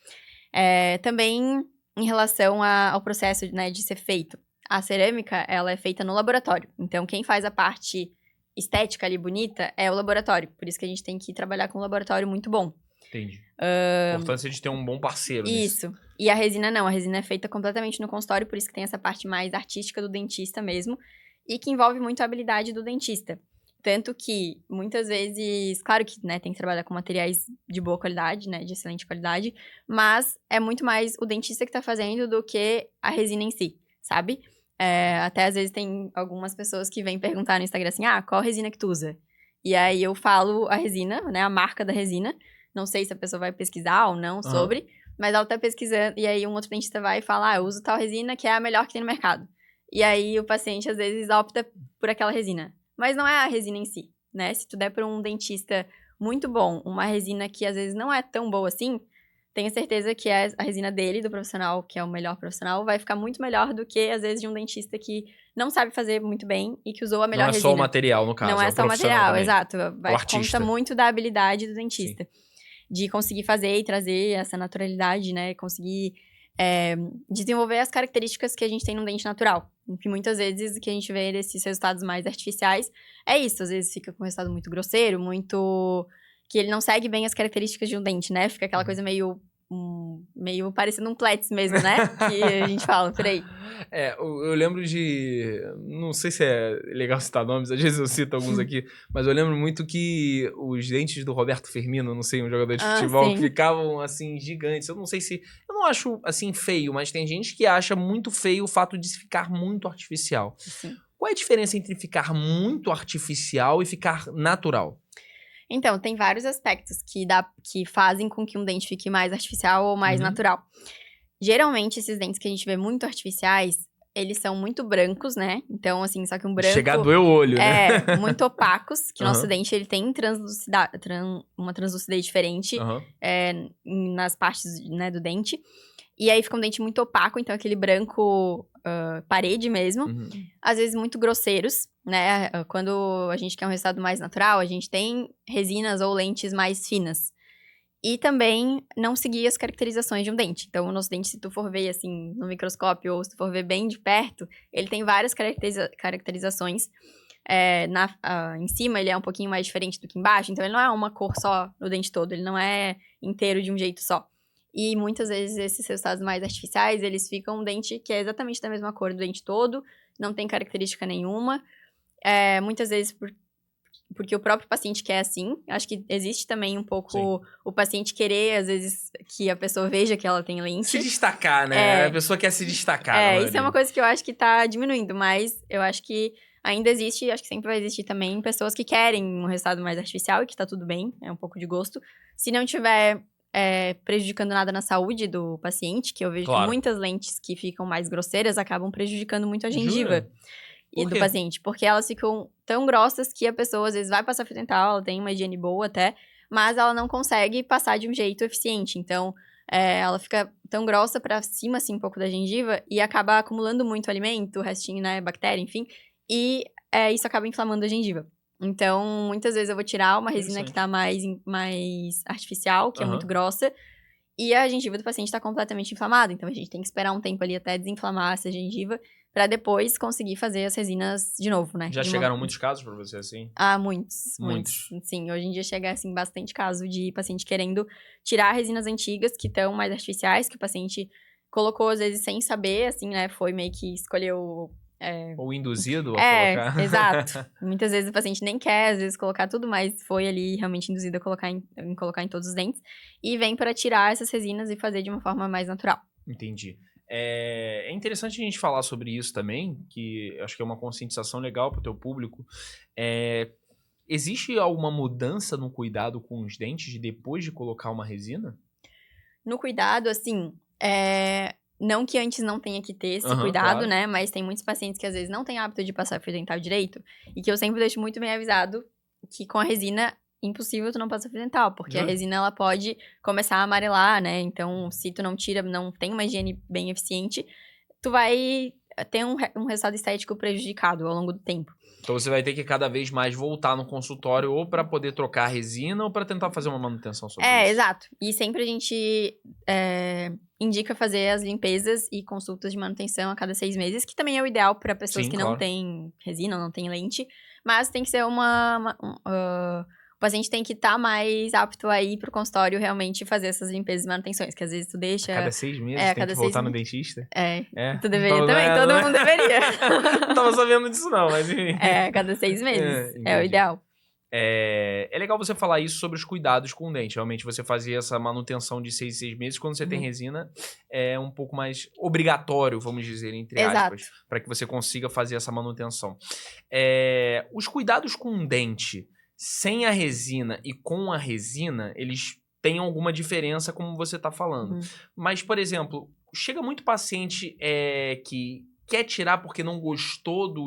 Também, em relação ao processo, né, de ser feito. A cerâmica, ela é feita no laboratório. Então, quem faz a parte estética ali, bonita, é o laboratório. Por isso que a gente tem que trabalhar com um laboratório muito bom. Entendi. A importância de ter um bom parceiro nisso. Isso. E a resina, não. A resina é feita completamente no consultório, por isso que tem essa parte mais artística do dentista mesmo. E que envolve muito a habilidade do dentista. Tanto que, muitas vezes, claro que, né, tem que trabalhar com materiais de boa qualidade, né, de excelente qualidade, mas é muito mais o dentista que tá fazendo do que a resina em si, sabe? Até às vezes tem algumas pessoas que vêm perguntar no Instagram assim, qual resina que tu usa? E aí eu falo a resina, né, a marca da resina, não sei se a pessoa vai pesquisar ou não sobre, mas ela tá pesquisando, e aí um outro dentista vai e fala, eu uso tal resina que é a melhor que tem no mercado. E aí o paciente, às vezes, opta por aquela resina. Mas não é a resina em si, né? Se tu der para um dentista muito bom, uma resina que às vezes não é tão boa assim, tenha certeza que a resina dele, do profissional, que é o melhor profissional, vai ficar muito melhor do que, às vezes, de um dentista que não sabe fazer muito bem e que usou a melhor resina. Não é só o material, no caso. Não é só o material, também. exato. Conta muito da habilidade do dentista. Sim. De conseguir fazer e trazer essa naturalidade, né? Conseguir desenvolver as características que a gente tem num dente natural. Que muitas vezes o que a gente vê desses resultados mais artificiais é isso. Às vezes fica com um resultado muito grosseiro, muito... que ele não segue bem as características de um dente, né? Fica aquela coisa meio parecendo um Pletz mesmo, né? Que a gente fala por aí. Eu lembro de... Não sei se é legal citar nomes, às vezes eu cito alguns aqui, mas eu lembro muito que os dentes do Roberto Firmino, não sei, um jogador de futebol, que ficavam, assim, gigantes. Eu não sei se... Eu não acho, assim, feio, mas tem gente que acha muito feio o fato de ficar muito artificial. Sim. Qual é a diferença entre ficar muito artificial e ficar natural? Então, tem vários aspectos que fazem com que um dente fique mais artificial ou mais natural. Geralmente, esses dentes que a gente vê muito artificiais, eles são muito brancos, né? Então, assim, só que um branco... Chega a doer o olho, né? Muito opacos, que o nosso dente, ele tem uma translucidez diferente nas partes, né, do dente. E aí fica um dente muito opaco, então aquele branco parede mesmo. Uhum. Às vezes muito grosseiros, né? Quando a gente quer um resultado mais natural, a gente tem resinas ou lentes mais finas. E também não seguir as caracterizações de um dente. Então, o nosso dente, se tu for ver, assim, no microscópio, ou se tu for ver bem de perto, ele tem várias caracterizações. Em cima, ele é um pouquinho mais diferente do que embaixo. Então, ele não é uma cor só no dente todo. Ele não é inteiro de um jeito só. E, muitas vezes, esses resultados mais artificiais, eles ficam um dente que é exatamente da mesma cor do dente todo. Não tem característica nenhuma. Muitas vezes, porque o próprio paciente quer assim. Acho que existe também um pouco o paciente querer, às vezes, que a pessoa veja que ela tem lente. Se destacar, né? A pessoa quer se destacar. Isso é uma coisa que eu acho que tá diminuindo, mas eu acho que ainda existe, acho que sempre vai existir também, pessoas que querem um resultado mais artificial e que tá tudo bem, é um pouco de gosto. Se não tiver prejudicando nada na saúde do paciente, que eu vejo que muitas lentes que ficam mais grosseiras acabam prejudicando muito a gengiva. Jura? E do paciente, porque elas ficam tão grossas que a pessoa às vezes vai passar fio dental, ela tem uma higiene boa até, mas ela não consegue passar de um jeito eficiente. Então, ela fica tão grossa pra cima, assim, um pouco da gengiva e acaba acumulando muito alimento, restinho, né, bactéria, enfim, e isso acaba inflamando a gengiva. Então, muitas vezes eu vou tirar uma resina que tá mais artificial, que é muito grossa, e a gengiva do paciente tá completamente inflamada. Então, a gente tem que esperar um tempo ali até desinflamar essa gengiva pra depois conseguir fazer as resinas de novo, né? Já chegaram muitos casos pra você assim? Muitos. Sim, hoje em dia chega, assim, bastante caso de paciente querendo tirar resinas antigas que estão mais artificiais, que o paciente colocou, às vezes, sem saber, assim, né? Foi meio que escolheu... Ou induzido a colocar. Exato. Muitas vezes o paciente nem quer, às vezes, colocar tudo, mas foi ali realmente induzido a colocar em todos os dentes. E vem para tirar essas resinas e fazer de uma forma mais natural. Entendi. É interessante a gente falar sobre isso também, que acho que é uma conscientização legal para o teu público. Existe alguma mudança no cuidado com os dentes depois de colocar uma resina? No cuidado, assim, não que antes não tenha que ter esse cuidado, né? Mas tem muitos pacientes que às vezes não têm hábito de passar fio dental direito. E que eu sempre deixo muito bem avisado que com a resina, impossível tu não passar fio dental. Porque a resina, ela pode começar a amarelar, né? Então, se tu não tira, não tem uma higiene bem eficiente, tu vai ter um resultado estético prejudicado ao longo do tempo. Então, você vai ter que cada vez mais voltar no consultório ou para poder trocar a resina ou para tentar fazer uma manutenção sobre isso. Exato. E sempre a gente indica fazer as limpezas e consultas de manutenção a cada 6 meses, que também é o ideal para pessoas que não têm resina, não têm lente. Mas tem que ser o paciente tem que estar mais apto a ir pro consultório realmente fazer essas limpezas e manutenções, que às vezes tu deixa... A cada 6 meses tem que voltar no dentista? Tu deveria também, todo mundo deveria. Não tava sabendo disso não, mas enfim. A cada 6 meses, é o ideal. É legal você falar isso sobre os cuidados com o dente. Realmente, você fazer essa manutenção de 6 em 6 meses, quando você tem resina, é um pouco mais obrigatório, vamos dizer, entre aspas, para que você consiga fazer essa manutenção. Os cuidados com o dente, sem a resina e com a resina, eles têm alguma diferença, como você está falando. Mas, por exemplo, chega muito paciente que quer tirar porque não gostou do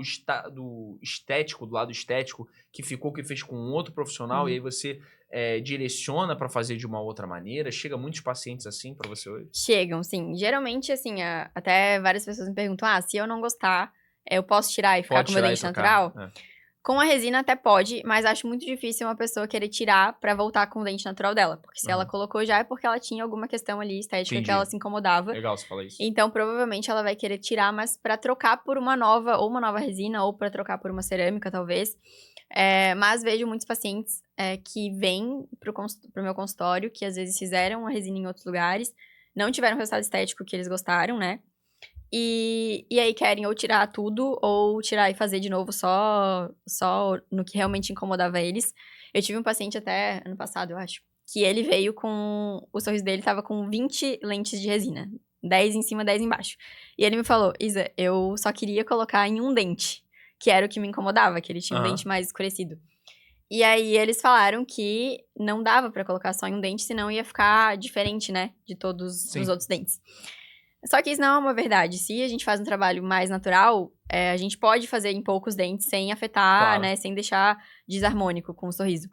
estético, do lado estético, que fez com um outro profissional, e aí você direciona para fazer de uma outra maneira. Chega muitos pacientes assim para você hoje? Chegam, sim. Geralmente, assim, até várias pessoas me perguntam, se eu não gostar, eu posso tirar e ficar com o meu dente natural? Com a resina até pode, mas acho muito difícil uma pessoa querer tirar pra voltar com o dente natural dela. Porque se ela colocou já é porque ela tinha alguma questão ali estética que ela se incomodava. Legal você falar isso. Então, provavelmente ela vai querer tirar, mas pra trocar por uma nova resina, ou pra trocar por uma cerâmica, talvez. Mas vejo muitos pacientes que vêm pro meu consultório, que às vezes fizeram a resina em outros lugares, não tiveram o resultado estético que eles gostaram, né? E aí querem ou tirar tudo, ou tirar e fazer de novo só no que realmente incomodava eles. Eu tive um paciente até ano passado, eu acho, que ele veio com... O sorriso dele tava com 20 lentes de resina. 10 em cima, 10 embaixo. E ele me falou, Isa, eu só queria colocar em um dente, que era o que me incomodava, que ele tinha um dente mais escurecido. E aí eles falaram que não dava pra colocar só em um dente, senão ia ficar diferente, né, de todos os outros dentes. Só que isso não é uma verdade. Se a gente faz um trabalho mais natural, a gente pode fazer em poucos dentes sem afetar, né? Sem deixar desarmônico com o sorriso.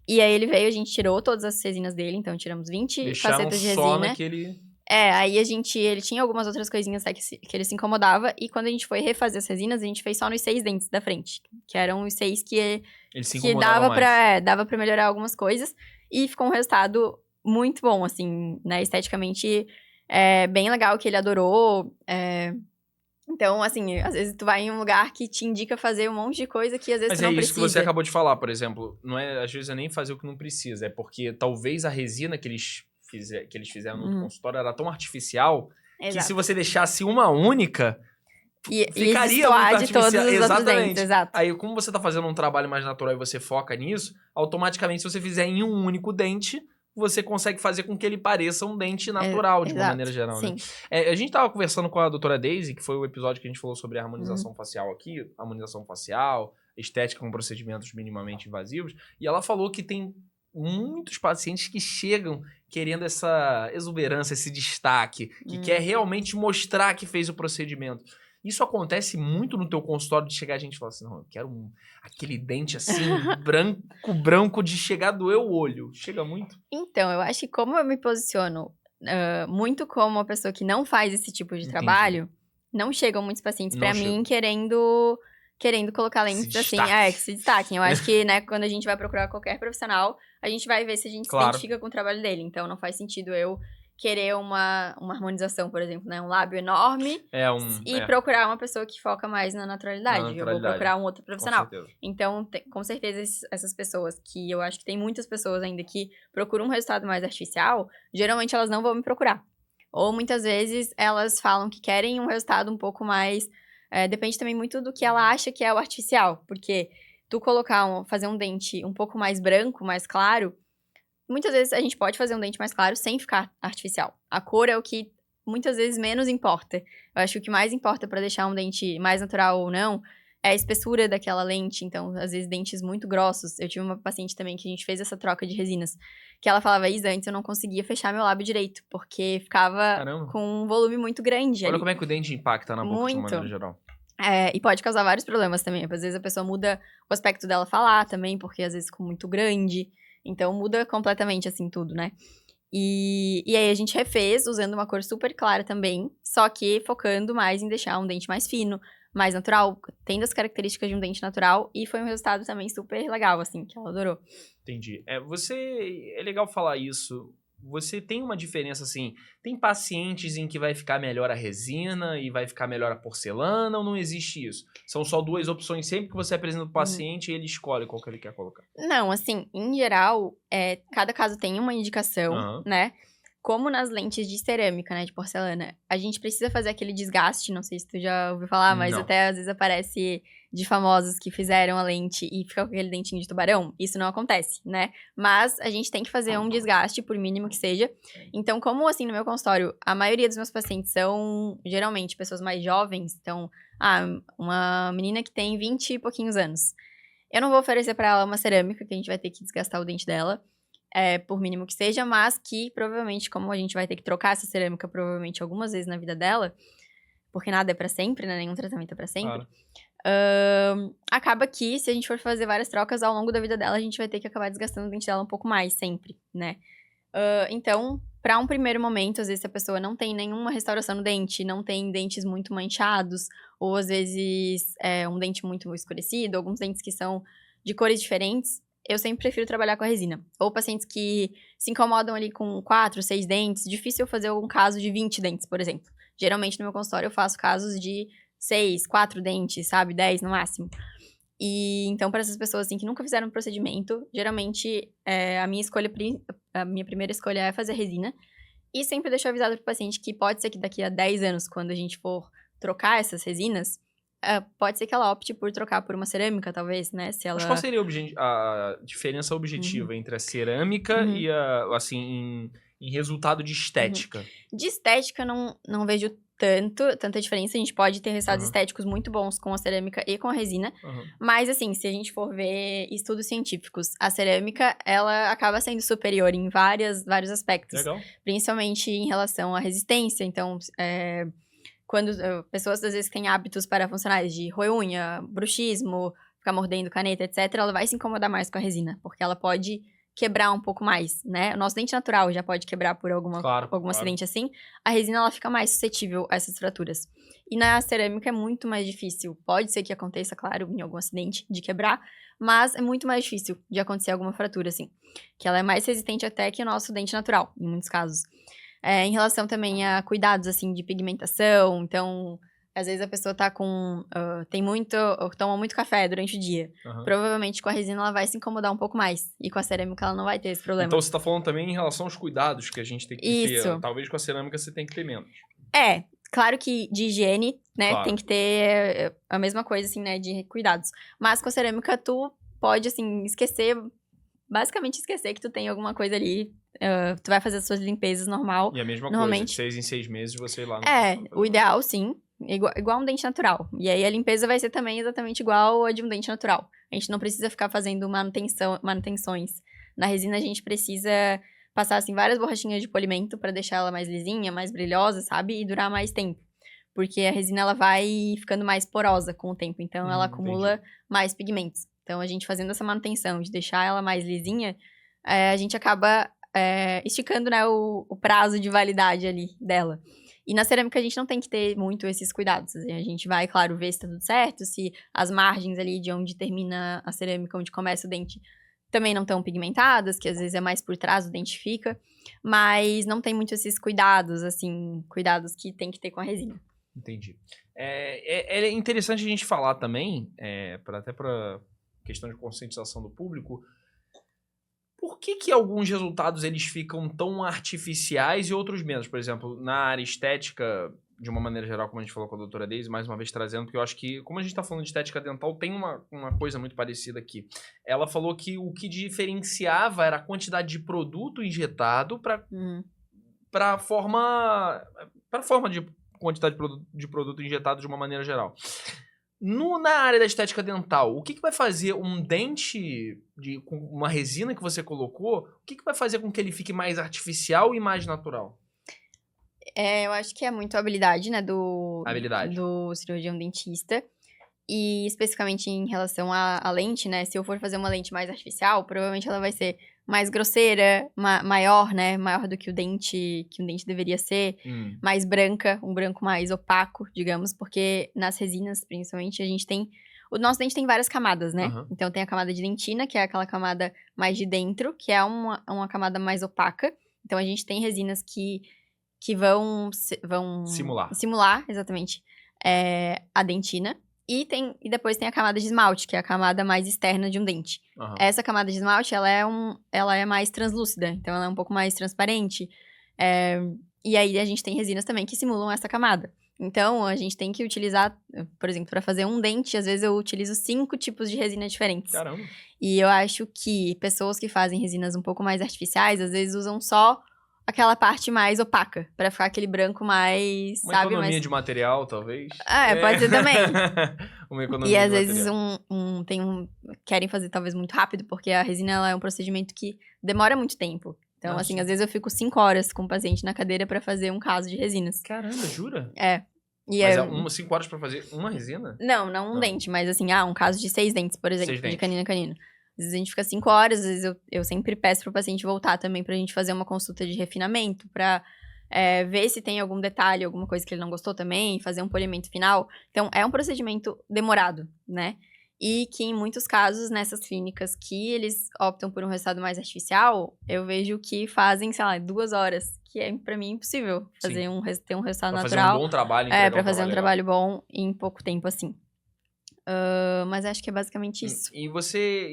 E aí ele veio, a gente tirou todas as resinas dele, então tiramos 20 facetas de resina. Só naquele... Aí ele tinha algumas outras coisinhas até que ele se incomodava, e quando a gente foi refazer as resinas, a gente fez só nos 6 dentes da frente, que eram os 6 que Ele se que incomodava mais. dava pra melhorar algumas coisas, e ficou um resultado muito bom, assim, né, esteticamente, bem legal, que ele adorou, então, assim, às vezes tu vai em um lugar que te indica fazer um monte de coisa que às vezes Mas tu é não isso que precisa. você acabou de falar, por exemplo. Não é, às vezes, é nem fazer o que não precisa. É porque talvez a resina que eles fizeram no outro consultório era tão artificial que se Exato. você deixasse uma única, E ficaria muito destoar de todos artificial. os outros dentes, Exatamente. exato. Aí, como você tá fazendo um trabalho mais natural e você foca nisso, automaticamente, se você fizer em um único dente, você consegue fazer com que ele pareça um dente natural, de uma Exato, maneira geral, né? sim. A gente tava conversando com a doutora Daisy, que foi o episódio que a gente falou sobre a harmonização Uhum. facial aqui, harmonização facial, estética com procedimentos minimamente invasivos, e ela falou que tem muitos pacientes que chegam querendo essa exuberância, esse destaque, que quer realmente mostrar que fez o procedimento. Isso acontece muito no teu consultório de chegar a gente e falar assim, não, eu quero aquele dente assim, branco de chegar a doer o olho. Chega muito? Então, eu acho que como eu me posiciono muito como uma pessoa que não faz esse tipo de Entendi. trabalho, não chegam muitos pacientes pra Não mim chegam. querendo colocar Se lentes assim, destaque. que se destaquem. Eu acho que, né, quando a gente vai procurar qualquer profissional, a gente vai ver se a gente se Claro. identifica com o trabalho dele. Então, não faz sentido eu querer uma harmonização, por exemplo, né, um lábio enorme e procurar uma pessoa que foca mais na naturalidade. Eu vou procurar um outro profissional. Com certeza. Então, com certeza, essas pessoas que eu acho que tem muitas pessoas ainda que procuram um resultado mais artificial, geralmente elas não vão me procurar. Ou muitas vezes elas falam que querem um resultado um pouco mais. Depende também muito do que ela acha que é o artificial. Porque tu fazer um dente um pouco mais branco, mais claro, muitas vezes a gente pode fazer um dente mais claro sem ficar artificial. A cor é o que muitas vezes menos importa. Eu acho que o que mais importa pra deixar um dente mais natural ou não é a espessura daquela lente. Então, às vezes, dentes muito grossos. Eu tive uma paciente também que a gente fez essa troca de resinas, que ela falava, Isa, antes eu não conseguia fechar meu lábio direito, porque ficava com um volume muito grande. Olha ali. como é que o dente impacta na boca de uma Muito. maneira geral. E pode causar vários problemas também. Às vezes a pessoa muda o aspecto dela falar também, porque às vezes ficou muito grande. Então muda completamente, assim, tudo, né? E aí a gente refez, usando uma cor super clara também, só que focando mais em deixar um dente mais fino, mais natural, tendo as características de um dente natural, e foi um resultado também super legal, assim, que ela adorou. Entendi. É legal falar isso. Você tem uma diferença, assim, tem pacientes em que vai ficar melhor a resina e vai ficar melhor a porcelana, ou não existe isso? São só duas opções, sempre que você apresenta o paciente, ele escolhe qual que ele quer colocar. Não, assim, em geral, cada caso tem uma indicação, né? Como nas lentes de cerâmica, né, de porcelana, a gente precisa fazer aquele desgaste, não sei se tu já ouviu falar, mas Não. até às vezes aparece de famosos que fizeram a lente e fica com aquele dentinho de tubarão. Isso não acontece, né? Mas a gente tem que fazer um desgaste, por mínimo que seja. Então, como assim, no meu consultório, a maioria dos meus pacientes são, geralmente, pessoas mais jovens. Então, uma menina que tem 20 e pouquinhos anos. Eu não vou oferecer pra ela uma cerâmica, que a gente vai ter que desgastar o dente dela. Por mínimo que seja, mas que provavelmente, como a gente vai ter que trocar essa cerâmica provavelmente algumas vezes na vida dela, porque nada é pra sempre, né? Nenhum tratamento é pra sempre. Acaba que, se a gente for fazer várias trocas ao longo da vida dela, a gente vai ter que acabar desgastando o dente dela um pouco mais sempre, né? Então, pra um primeiro momento, às vezes a pessoa não tem nenhuma restauração no dente, não tem dentes muito manchados, ou às vezes um dente muito escurecido, alguns dentes que são de cores diferentes, eu sempre prefiro trabalhar com a resina. Ou pacientes que se incomodam ali com 4, 6 dentes, difícil eu fazer algum caso de 20 dentes, por exemplo. Geralmente no meu consultório eu faço casos de 6, 4 dentes, sabe? 10 no máximo. E então, para essas pessoas assim, que nunca fizeram um procedimento, geralmente a minha primeira escolha é fazer resina. E sempre deixo avisado pro paciente que pode ser que daqui a 10 anos, quando a gente for trocar essas resinas, pode ser que ela opte por trocar por uma cerâmica, talvez, né? Mas qual seria a diferença objetiva entre a cerâmica e assim, em resultado de estética? De estética, não vejo tanta diferença. A gente pode ter resultados estéticos muito bons com a cerâmica e com a resina. Mas, assim, se a gente for ver estudos científicos, a cerâmica, ela acaba sendo superior em vários aspectos. Legal. Principalmente em relação à resistência. Então, quando pessoas, às vezes, têm hábitos parafuncionais de roer unha, bruxismo, ficar mordendo caneta, etc., ela vai se incomodar mais com a resina. Porque ela pode quebrar um pouco mais, né? O nosso dente natural já pode quebrar por algum acidente assim. A resina, ela fica mais suscetível a essas fraturas. E na cerâmica é muito mais difícil. Pode ser que aconteça, claro, em algum acidente de quebrar, mas é muito mais difícil de acontecer alguma fratura, assim. Que ela é mais resistente até que o nosso dente natural, em muitos casos. Em relação também a cuidados, assim, de pigmentação, então... Às vezes a pessoa tá com... toma muito café durante o dia. Provavelmente com a resina ela vai se incomodar um pouco mais. E com a cerâmica ela não vai ter esse problema. Então você tá falando também em relação aos cuidados que a gente tem que ter. Isso. Talvez com a cerâmica você tem que ter menos. Claro que de higiene, né? Claro. Tem que ter a mesma coisa, assim, né? De cuidados. Mas com a cerâmica tu pode, assim, basicamente esquecer que tu tem alguma coisa ali. Tu vai fazer as suas limpezas normal. E a mesma normalmente... coisa, de 6 em 6 meses você ir lá. O ideal, sim. Igual um dente natural. E aí a limpeza vai ser também exatamente igual a de um dente natural. A gente não precisa ficar fazendo manutenções. Na resina a gente precisa passar, assim, várias borrachinhas de polimento pra deixar ela mais lisinha, mais brilhosa, sabe? E durar mais tempo. Porque a resina, ela vai ficando mais porosa com o tempo. Então, ela acumula mais pigmentos. Então, a gente fazendo essa manutenção de deixar ela mais lisinha, a gente acaba esticando, né, o prazo de validade ali dela. E na cerâmica a gente não tem que ter muito esses cuidados. A gente vai, claro, ver se tá tudo certo, se as margens ali de onde termina a cerâmica, onde começa o dente, também não estão pigmentadas, que às vezes é mais por trás o dente fica. Mas não tem muito esses cuidados, assim, cuidados que tem que ter com a resina. Entendi. É interessante a gente falar também, até para questão de conscientização do público, por que alguns resultados eles ficam tão artificiais e outros menos? Por exemplo, na área estética, de uma maneira geral, como a gente falou com a doutora Daisy, mais uma vez trazendo, porque eu acho que, como a gente está falando de estética dental, tem uma coisa muito parecida aqui. Ela falou que o que diferenciava era a quantidade de produto injetado para a forma de quantidade de produto injetado de uma maneira geral. Na área da estética dental, o que vai fazer um dente com uma resina que você colocou, o que vai fazer com que ele fique mais artificial e mais natural? Eu acho que é muito a habilidade, né, do cirurgião dentista. E especificamente em relação à lente, né, se eu for fazer uma lente mais artificial, provavelmente ela vai ser mais grosseira, maior, né, maior do que o dente deveria ser, mais branca, um branco mais opaco, digamos, porque nas resinas, principalmente, o nosso dente tem várias camadas, né? Então tem a camada de dentina, que é aquela camada mais de dentro, que é uma camada mais opaca. Então a gente tem resinas que vão simular, exatamente, a dentina. E depois tem a camada de esmalte, que é a camada mais externa de um dente. Essa camada de esmalte, ela é mais translúcida, então ela é um pouco mais transparente. E aí a gente tem resinas também que simulam essa camada. Então, a gente tem que utilizar, por exemplo, para fazer um dente, às vezes eu utilizo 5 tipos de resina diferentes. Caramba! E eu acho que pessoas que fazem resinas um pouco mais artificiais, às vezes usam só aquela parte mais opaca, pra ficar aquele branco mais, uma economia de material, talvez. Pode ser também. Uma economia e às de vezes querem fazer talvez muito rápido, porque a resina ela é um procedimento que demora muito tempo. Então, assim, às vezes eu fico 5 horas com o paciente na cadeira pra fazer um caso de resinas. Caramba, jura? Mas 5 horas pra fazer uma resina? Não um dente, mas assim, um caso de 6 dentes, por exemplo, 6 dentes. de canino a canino. Às vezes a gente fica 5 horas, às vezes eu sempre peço pro paciente voltar também pra gente fazer uma consulta de refinamento, pra ver se tem algum detalhe, alguma coisa que ele não gostou também, fazer um polimento final. Então, é um procedimento demorado, né? E que em muitos casos, nessas clínicas que eles optam por um resultado mais artificial, eu vejo que fazem, sei lá, 2 horas, que pra mim é impossível ter um resultado pra natural. Fazer um bom trabalho, pra fazer um trabalho bom em pouco tempo, assim. Mas acho que é basicamente isso. E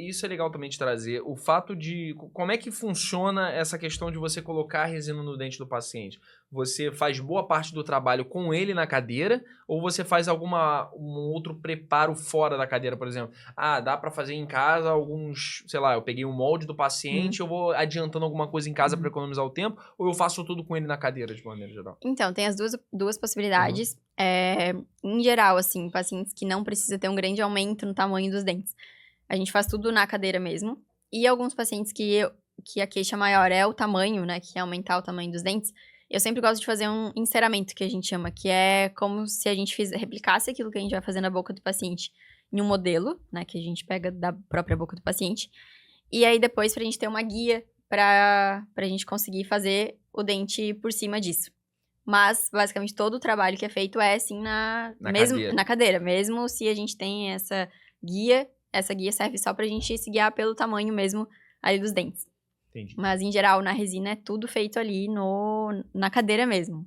isso é legal também de trazer, o fato de, como é que funciona essa questão de você colocar a resina no dente do paciente? Você faz boa parte do trabalho com ele na cadeira, ou você faz um outro preparo fora da cadeira, por exemplo? Dá pra fazer em casa alguns, sei lá, eu peguei um molde do paciente, eu vou adiantando alguma coisa em casa pra economizar o tempo, ou eu faço tudo com ele na cadeira, de maneira geral? Então, tem as duas possibilidades. Em geral, assim, pacientes que não precisam ter um grande aumento no tamanho dos dentes. A gente faz tudo na cadeira mesmo. E alguns pacientes que a queixa maior é o tamanho, né, que é aumentar o tamanho dos dentes, eu sempre gosto de fazer um enceramento, que a gente chama, que é como se a gente replicasse aquilo que a gente vai fazer na boca do paciente em um modelo, né, que a gente pega da própria boca do paciente. E aí depois pra gente ter uma guia pra gente conseguir fazer o dente por cima disso. Mas, basicamente, todo o trabalho que é feito é, assim, cadeira. na cadeira. Mesmo se a gente tem essa guia serve só pra gente se guiar pelo tamanho mesmo ali dos dentes. Entendi. Mas, em geral, na resina é tudo feito ali na cadeira mesmo.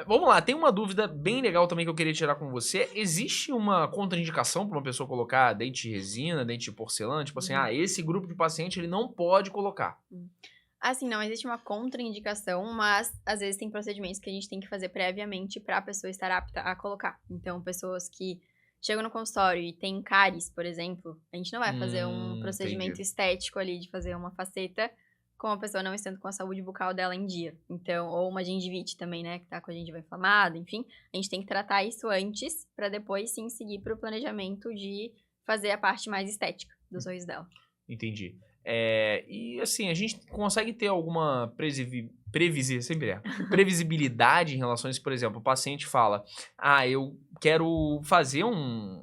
Vamos lá, tem uma dúvida bem legal também que eu queria tirar com você. Existe uma contraindicação para uma pessoa colocar dente de resina, dente de porcelana? Tipo assim, esse grupo de paciente ele não pode colocar. Assim, não existe uma contraindicação, mas às vezes tem procedimentos que a gente tem que fazer previamente para a pessoa estar apta a colocar. Então, pessoas que chegam no consultório e têm cáries, por exemplo, a gente não vai fazer um procedimento estético ali de fazer uma faceta com a pessoa não estando com a saúde bucal dela em dia. Então, ou uma gengivite também, né, que tá com a gengiva inflamada, enfim. A gente tem que tratar isso antes para depois sim seguir para o planejamento de fazer a parte mais estética do sorriso dela. Entendi. E assim, a gente consegue ter alguma previsibilidade em relação a isso? Por exemplo, o paciente fala, eu quero fazer um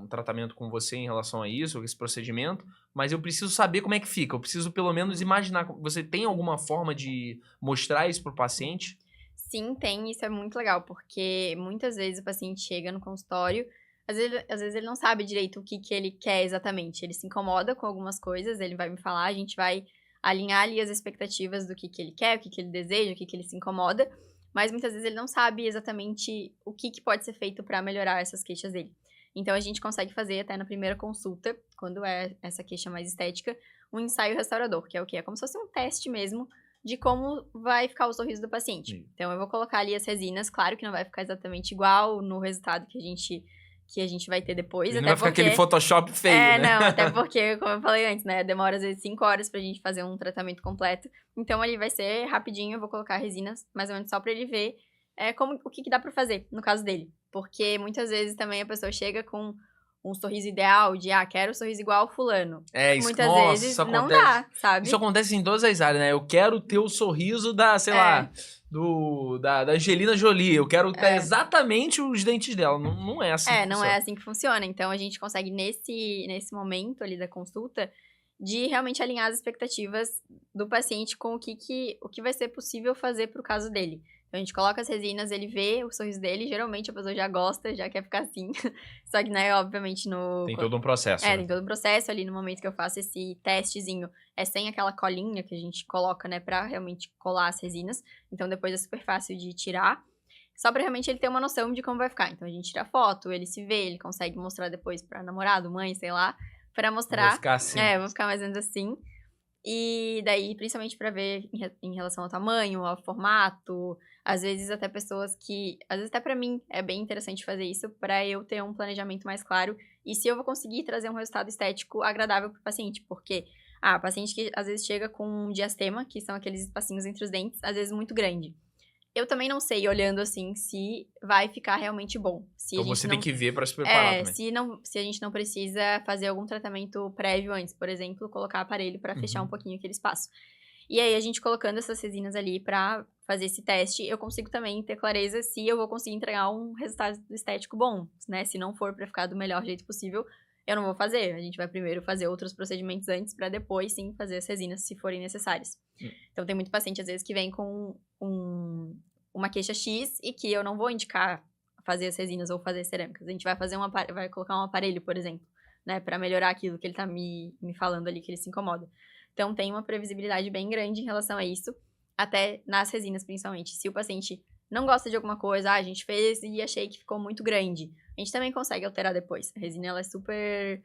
tratamento com você em relação a isso, esse procedimento, mas eu preciso saber como é que fica, eu preciso pelo menos imaginar. Você tem alguma forma de mostrar isso pro paciente? Sim, tem, isso é muito legal, porque muitas vezes o paciente chega no consultório, às vezes ele não sabe direito o que ele quer exatamente. Ele se incomoda com algumas coisas, ele vai me falar, a gente vai alinhar ali as expectativas do que ele quer, o que ele deseja, o que ele se incomoda. Mas muitas vezes ele não sabe exatamente o que pode ser feito para melhorar essas queixas dele. Então a gente consegue fazer até na primeira consulta, quando é essa queixa mais estética, um ensaio restaurador, que é o quê? É como se fosse um teste mesmo de como vai ficar o sorriso do paciente. Sim. Então eu vou colocar ali as resinas, claro que não vai ficar exatamente igual no resultado que a gente vai ter depois. Não vai ficar aquele Photoshop feio, né? Não, até porque, como eu falei antes, né, demora às vezes 5 horas pra gente fazer um tratamento completo. Então, ali vai ser rapidinho, eu vou colocar resinas, mais ou menos só pra ele ver o que dá pra fazer, no caso dele. Porque muitas vezes também a pessoa chega com um sorriso ideal de, quero um sorriso igual ao fulano. Isso, Muitas vezes isso não acontece. dá, sabe? Isso acontece em todas as áreas, né? Eu quero ter o sorriso da, sei lá, da Angelina Jolie. Eu quero ter exatamente os dentes dela. Não é assim que não funciona. é assim que funciona. Então, a gente consegue, nesse momento ali da consulta, de realmente alinhar as expectativas do paciente com o que vai ser possível fazer pro caso dele. Então, a gente coloca as resinas, ele vê o sorriso dele, geralmente a pessoa já gosta, já quer ficar assim. Só que, né, obviamente Tem todo um processo. né? Tem todo um processo ali no momento que eu faço esse testezinho. É sem aquela colinha que a gente coloca, né, pra realmente colar as resinas. Então, depois é super fácil de tirar. Só pra realmente ele ter uma noção de como vai ficar. Então, a gente tira foto, ele se vê, ele consegue mostrar depois pra namorado, mãe, sei lá. Pra mostrar. Vou ficar assim. Vou ficar mais ou menos assim. E daí, principalmente pra ver em relação ao tamanho, ao formato. Às vezes até pessoas que... Às vezes até pra mim é bem interessante fazer isso pra eu ter um planejamento mais claro. E se eu vou conseguir trazer um resultado estético agradável pro paciente. Porque, paciente que às vezes chega com um diastema, que são aqueles espacinhos entre os dentes, às vezes muito grande. Eu também não sei, olhando assim, se vai ficar realmente bom. Então você tem que ver pra se preparar também. Se a gente não precisa fazer algum tratamento prévio antes. Por exemplo, colocar aparelho pra fechar um pouquinho aquele espaço. E aí, a gente colocando essas resinas ali pra fazer esse teste, eu consigo também ter clareza se eu vou conseguir entregar um resultado estético bom, né? Se não for pra ficar do melhor jeito possível, eu não vou fazer. A gente vai primeiro fazer outros procedimentos antes pra depois, sim, fazer as resinas se forem necessárias. Então, tem muito paciente, às vezes, que vem com uma queixa X e que eu não vou indicar fazer as resinas ou fazer cerâmicas. A gente vai vai colocar um aparelho, por exemplo, né? Pra melhorar aquilo que ele tá me falando ali, que ele se incomoda. Então, tem uma previsibilidade bem grande em relação a isso, até nas resinas, principalmente. Se o paciente não gosta de alguma coisa, a gente fez e achei que ficou muito grande, a gente também consegue alterar depois. A resina, ela é super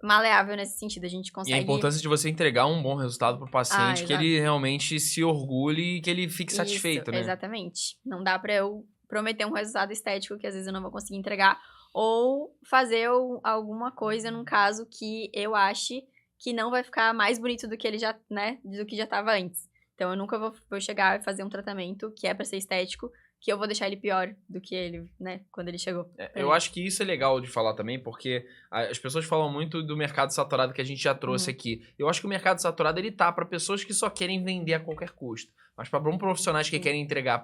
maleável nesse sentido, a gente consegue... E a importância de você entregar um bom resultado pro paciente, que ele realmente se orgulhe e que ele fique satisfeito, né? Exatamente. Não dá pra eu prometer um resultado estético que às vezes eu não vou conseguir entregar, ou fazer alguma coisa num caso que eu ache que não vai ficar mais bonito do que ele já, né, do que já tava antes. Então, eu nunca vou chegar e fazer um tratamento que é pra ser estético, que eu vou deixar ele pior do que ele, né, quando ele chegou. Eu acho que isso é legal de falar também, porque as pessoas falam muito do mercado saturado que a gente já trouxe aqui. Eu acho que o mercado saturado, ele tá para pessoas que só querem vender a qualquer custo. Mas para bons profissionais que querem entregar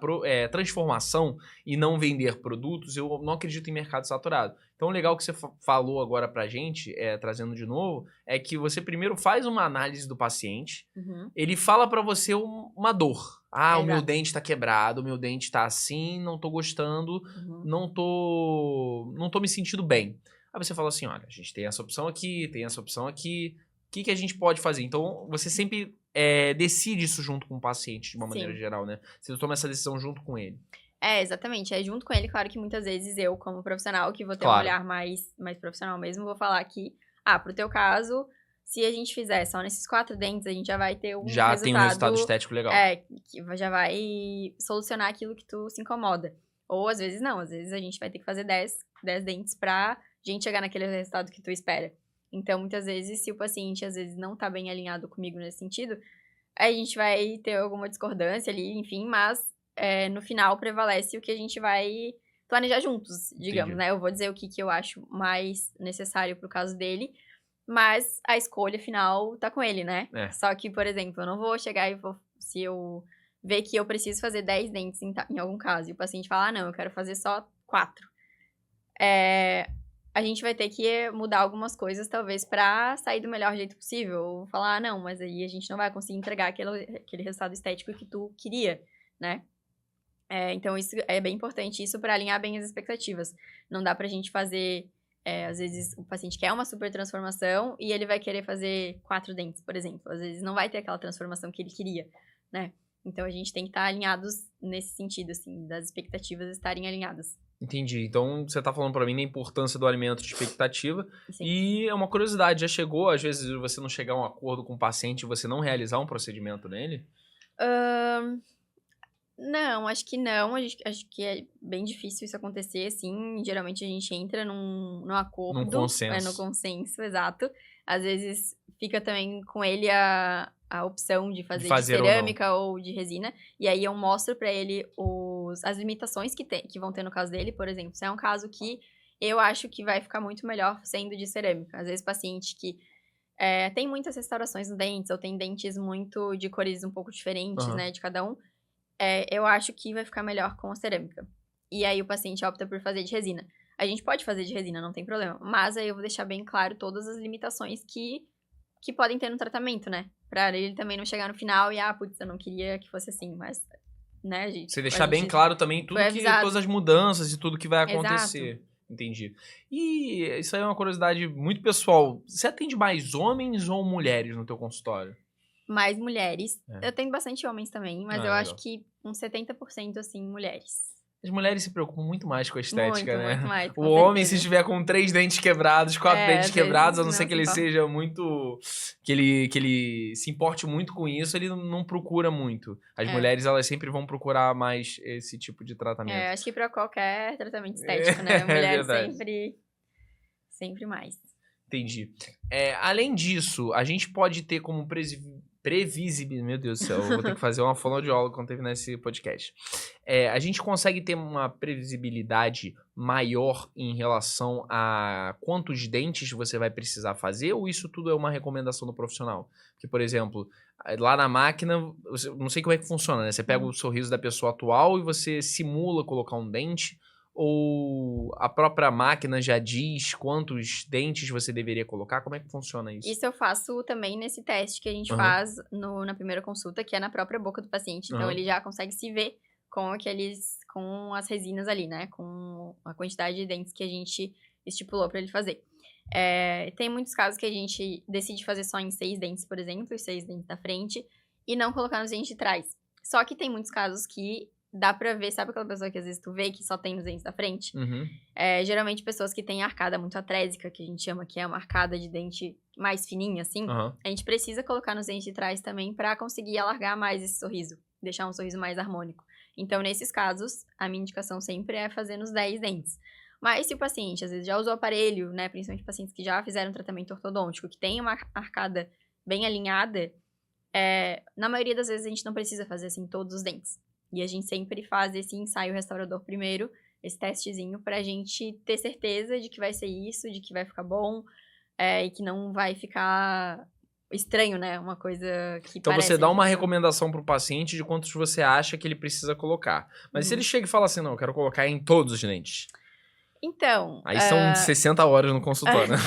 transformação e não vender produtos, eu não acredito em mercado saturado. Então, o legal que você falou agora pra gente, trazendo de novo, é que você primeiro faz uma análise do paciente, ele fala pra você uma dor. O meu dente tá quebrado, o meu dente tá assim, não tô gostando, não tô me sentindo bem. Aí você fala assim, olha, a gente tem essa opção aqui, tem essa opção aqui, o que a gente pode fazer? Então, você sempre decide isso junto com o paciente, de uma maneira geral, né? Você toma essa decisão junto com ele. Exatamente. É junto com ele, claro que muitas vezes eu, como profissional, que vou ter um olhar mais profissional mesmo, vou falar que, pro teu caso, se a gente fizer só nesses 4 dentes, a gente já vai ter já tem um resultado estético legal. Que já vai solucionar aquilo que tu se incomoda. Ou às vezes não, às vezes a gente vai ter que fazer 10 dentes pra gente chegar naquele resultado que tu espera. Então, muitas vezes, se o paciente às vezes não tá bem alinhado comigo nesse sentido, a gente vai ter alguma discordância ali, enfim, mas no final prevalece o que a gente vai planejar juntos, digamos, né? Eu vou dizer o que eu acho mais necessário pro caso dele, mas a escolha final tá com ele, né? Só que, por exemplo, eu não vou chegar se eu ver que eu preciso fazer 10 dentes em algum caso, e o paciente falar, não, eu quero fazer só 4. A gente vai ter que mudar algumas coisas, talvez, pra sair do melhor jeito possível. Ou falar, não, mas aí a gente não vai conseguir entregar aquele resultado estético que tu queria, né? Então, isso é bem importante, isso pra alinhar bem as expectativas. Não dá pra gente fazer... às vezes, o paciente quer uma super transformação e ele vai querer fazer 4 dentes, por exemplo. Às vezes, não vai ter aquela transformação que ele queria, né? Então, a gente tem que estar alinhados nesse sentido, assim, das expectativas estarem alinhadas. Entendi. Então, você tá falando pra mim da importância do alimento de expectativa. Sim. E é uma curiosidade, já chegou, às vezes, você não chegar a um acordo com o paciente e você não realizar um procedimento nele? Não, acho que não. Acho que é bem difícil isso acontecer, assim. Geralmente a gente entra num acordo. Num consenso. No consenso, exato. Às vezes fica também com ele a opção de fazer de cerâmica ou de resina. E aí eu mostro pra ele as limitações que vão ter no caso dele, por exemplo. Se é um caso que eu acho que vai ficar muito melhor sendo de cerâmica. Às vezes paciente que tem muitas restaurações nos dentes, ou tem dentes muito de cores um pouco diferentes, né, de cada um. Eu acho que vai ficar melhor com a cerâmica. E aí o paciente opta por fazer de resina. A gente pode fazer de resina, não tem problema. Mas aí eu vou deixar bem claro todas as limitações que podem ter no tratamento, né? Pra ele também não chegar no final e, putz, eu não queria que fosse assim, mas, né, gente? Você deixar bem claro também todas as mudanças e tudo que vai acontecer. Exato. Entendi. E isso aí é uma curiosidade muito pessoal. Você atende mais homens ou mulheres no teu consultório? Mais mulheres. Eu tenho bastante homens também, mas eu acho que uns 70%, assim, mulheres. As mulheres se preocupam muito mais com a estética, né? Muito mais, o homem, se estiver com 3 dentes quebrados, 4 dentes quebrados, a não ser que ele seja muito... Que ele se importe muito com isso, ele não procura muito. As mulheres, elas sempre vão procurar mais esse tipo de tratamento. Acho que pra qualquer tratamento estético, né? Mulher sempre mais. Entendi. Além disso, a gente pode ter como previsibilidade... Meu Deus do céu, eu vou ter que fazer uma fonoaudióloga quando terminar esse podcast. A gente consegue ter uma previsibilidade maior em relação a quantos dentes você vai precisar fazer, ou isso tudo é uma recomendação do profissional? Porque, por exemplo, lá na máquina, não sei como é que funciona, né? Você pega o sorriso da pessoa atual e você simula colocar um dente, ou a própria máquina já diz quantos dentes você deveria colocar? Como é que funciona isso? Isso eu faço também nesse teste que a gente faz na primeira consulta, que é na própria boca do paciente. Então, ele já consegue se ver com as resinas ali, né? Com a quantidade de dentes que a gente estipulou para ele fazer. Tem muitos casos que a gente decide fazer só em 6 dentes, por exemplo, os 6 dentes da frente, e não colocar nos dentes de trás. Só que tem muitos casos que dá pra ver, sabe aquela pessoa que às vezes tu vê que só tem nos dentes da frente? Geralmente pessoas que têm arcada muito atrésica, que a gente chama que é uma arcada de dente mais fininha, assim. A gente precisa colocar nos dentes de trás também pra conseguir alargar mais esse sorriso, deixar um sorriso mais harmônico. Então, nesses casos, a minha indicação sempre é fazer nos 10 dentes. Mas se o paciente, às vezes, já usou aparelho, né, principalmente pacientes que já fizeram tratamento ortodôntico, que tem uma arcada bem alinhada, na maioria das vezes a gente não precisa fazer, assim, todos os dentes. E a gente sempre faz esse ensaio restaurador primeiro, esse testezinho, pra gente ter certeza de que vai ser isso, de que vai ficar bom, e que não vai ficar estranho, né? Uma coisa que Então parece você dá uma artificial. recomendação pro paciente de quantos você acha que ele precisa colocar. Mas se Uhum. ele chega e fala assim, não, eu quero colocar em todos os dentes. Então, Aí são 60 horas no consultório, né?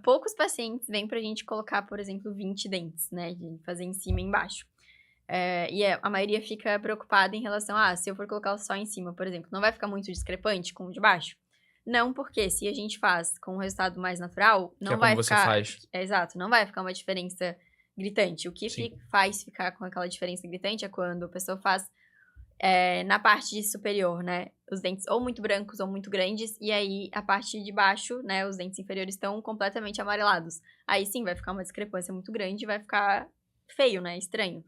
poucos pacientes vêm pra gente colocar, por exemplo, 20 dentes, né? De fazer em cima e embaixo. A maioria fica preocupada em relação a, se eu for colocar só em cima, por exemplo, não vai ficar muito discrepante com o de baixo? Não, porque se a gente faz com um resultado mais natural, Que não é vai como você ficar... faz. Exato, não vai ficar uma diferença gritante. O que Sim. faz ficar com aquela diferença gritante é quando a pessoa faz na parte superior, né? Os dentes ou muito brancos ou muito grandes, e aí a parte de baixo, né? Os dentes inferiores estão completamente amarelados. Aí sim, vai ficar uma discrepância muito grande, vai ficar feio, né? Estranho.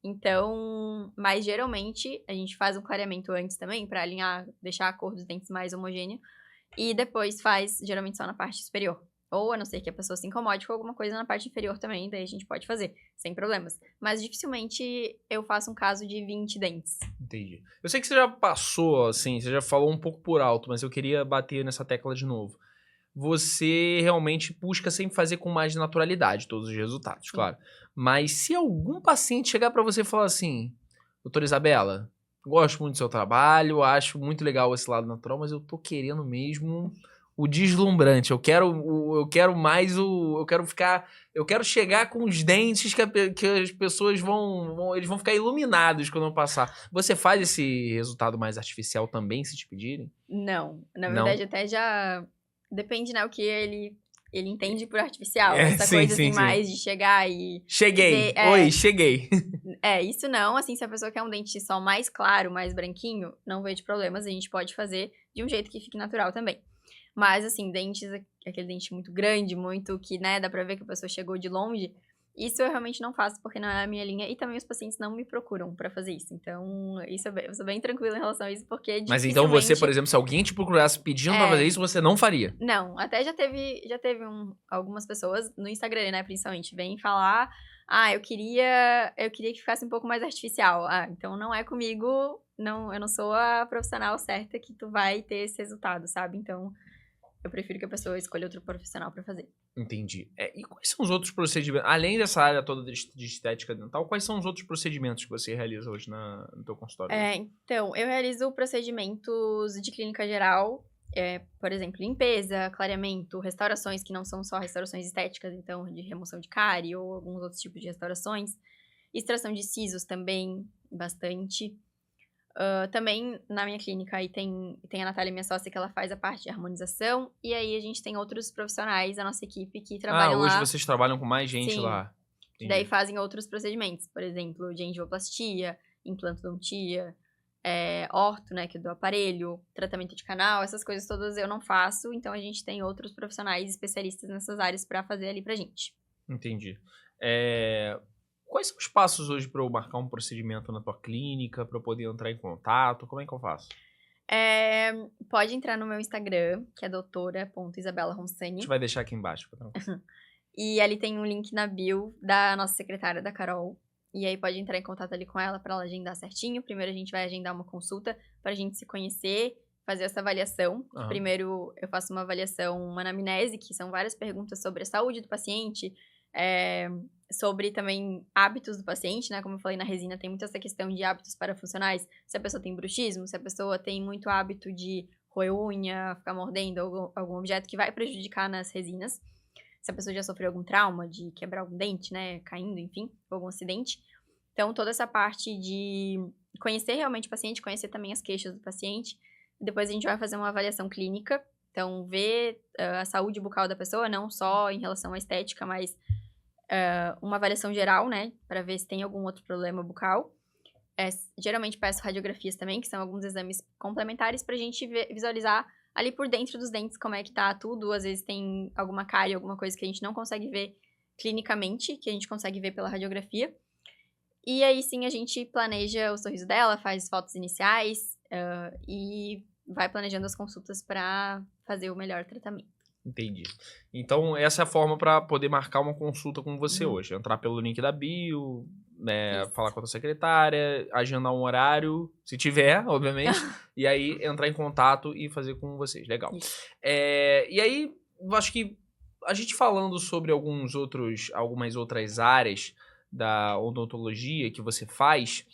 Então, mas geralmente a gente faz um clareamento antes também, pra alinhar, deixar a cor dos dentes mais homogênea, e depois faz, geralmente, só na parte superior. Ou a não ser que a pessoa se incomode com alguma coisa na parte inferior também, daí a gente pode fazer, sem problemas. Mas dificilmente eu faço um caso de 20 dentes. Entendi. Eu sei que você já passou, assim, você já falou um pouco por alto, mas eu queria bater nessa tecla de novo. Você realmente busca sempre fazer com mais naturalidade todos os resultados, claro. Mas se algum paciente chegar pra você e falar assim, doutora Isabela, gosto muito do seu trabalho, acho muito legal esse lado natural, mas eu tô querendo mesmo o deslumbrante. Eu quero mais o, eu quero chegar com os dentes que as pessoas eles vão ficar iluminados quando eu passar. Você faz esse resultado mais artificial também, se te pedirem? Não, na Não? verdade até já depende, né, o que ele entende por artificial. É, Essa sim, coisa sim, assim sim. mais de chegar e Cheguei. dizer, Oi, cheguei. isso não, assim, se a pessoa quer um dente só mais claro, mais branquinho, não vejo problemas, a gente pode fazer de um jeito que fique natural também. Mas, assim, dentes, aquele dente muito grande, muito que, né, dá pra ver que a pessoa chegou de longe, isso eu realmente não faço porque não é a minha linha e também os pacientes não me procuram pra fazer isso. Então, eu sou bem tranquila em relação a isso porque Mas então você, dificilmente... por exemplo, se alguém te procurasse pedindo pra fazer isso, você não faria? Não, até já teve algumas pessoas no Instagram, né, principalmente, vêm falar, eu queria que ficasse um pouco mais artificial. Então não é comigo, não, eu não sou a profissional certa que tu vai ter esse resultado, sabe? Então eu prefiro que a pessoa escolha outro profissional pra fazer. Entendi. E quais são os outros procedimentos, além dessa área toda de estética dental, quais são os outros procedimentos que você realiza hoje no teu consultório? Então, eu realizo procedimentos de clínica geral, por exemplo, limpeza, clareamento, restaurações que não são só restaurações estéticas, então de remoção de cárie ou alguns outros tipos de restaurações. Extração de sisos também, bastante. Também na minha clínica aí tem a Natália, minha sócia, que ela faz a parte de harmonização. E aí a gente tem outros profissionais da nossa equipe que trabalham Hoje lá. vocês trabalham com mais gente Sim, lá. que daí fazem outros procedimentos. Por exemplo, gengivoplastia, implantodontia, orto, né, que é do aparelho, tratamento de canal, essas coisas todas eu não faço. Então a gente tem outros profissionais especialistas nessas áreas pra fazer ali pra gente. Entendi. Quais são os passos hoje para eu marcar um procedimento na tua clínica, para eu poder entrar em contato? Como é que eu faço? Pode entrar no meu Instagram, que é doutora.isabela A Ronsani. gente vai deixar aqui embaixo. E ali tem um link na bio da nossa secretária, da Carol. E aí pode entrar em contato ali com ela para ela agendar certinho. Primeiro a gente vai agendar uma consulta pra gente se conhecer, fazer essa avaliação. Aham. Primeiro eu faço uma avaliação, uma anamnese, que são várias perguntas sobre a saúde do paciente, sobre também hábitos do paciente, né? Como eu falei, na resina tem muito essa questão de hábitos parafuncionais. Se a pessoa tem bruxismo, se a pessoa tem muito hábito de roer unha, ficar mordendo algum objeto que vai prejudicar nas resinas. Se a pessoa já sofreu algum trauma de quebrar algum dente, né? Caindo, enfim, algum acidente. Então, toda essa parte de conhecer realmente o paciente, conhecer também as queixas do paciente. Depois a gente vai fazer uma avaliação clínica. Então, ver a saúde bucal da pessoa, não só em relação à estética, mas uma avaliação geral, né? Para ver se tem algum outro problema bucal. Geralmente peço radiografias também, que são alguns exames complementares pra gente visualizar ali por dentro dos dentes como é que tá tudo. Às vezes tem alguma cárie, alguma coisa que a gente não consegue ver clinicamente, que a gente consegue ver pela radiografia. E aí sim a gente planeja o sorriso dela, faz fotos iniciais e vai planejando as consultas pra fazer o melhor tratamento. Entendi. Então, essa é a forma para poder marcar uma consulta com você hoje. Entrar pelo link da bio, né, falar com a tua secretária, agendar um horário, se tiver, obviamente, e aí entrar em contato e fazer com vocês. Legal. E aí, eu acho que a gente falando sobre algumas outras áreas da odontologia que você faz,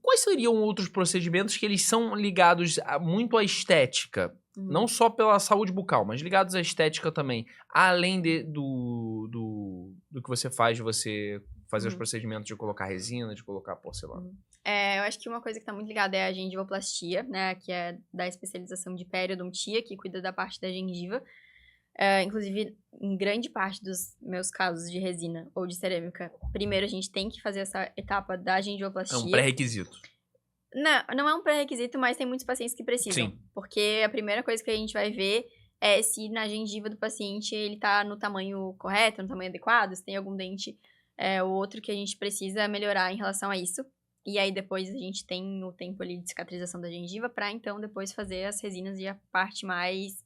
quais seriam outros procedimentos que eles são ligados muito à estética? Não só pela saúde bucal, mas ligados à estética também. Além do que você faz, de você fazer os procedimentos de colocar resina, de colocar porcelana. Eu acho que uma coisa que tá muito ligada é a gengivoplastia, né? Que é da especialização de periodontia, que cuida da parte da gengiva. Inclusive, em grande parte dos meus casos de resina ou de cerâmica, primeiro a gente tem que fazer essa etapa da gengivoplastia. É um pré-requisito. Não é um pré-requisito, mas tem muitos pacientes que precisam. Sim. Porque a primeira coisa que a gente vai ver é se na gengiva do paciente ele tá no tamanho correto, no tamanho adequado, se tem algum dente ou outro que a gente precisa melhorar em relação a isso. E aí depois a gente tem o tempo ali de cicatrização da gengiva pra então depois fazer as resinas e a parte mais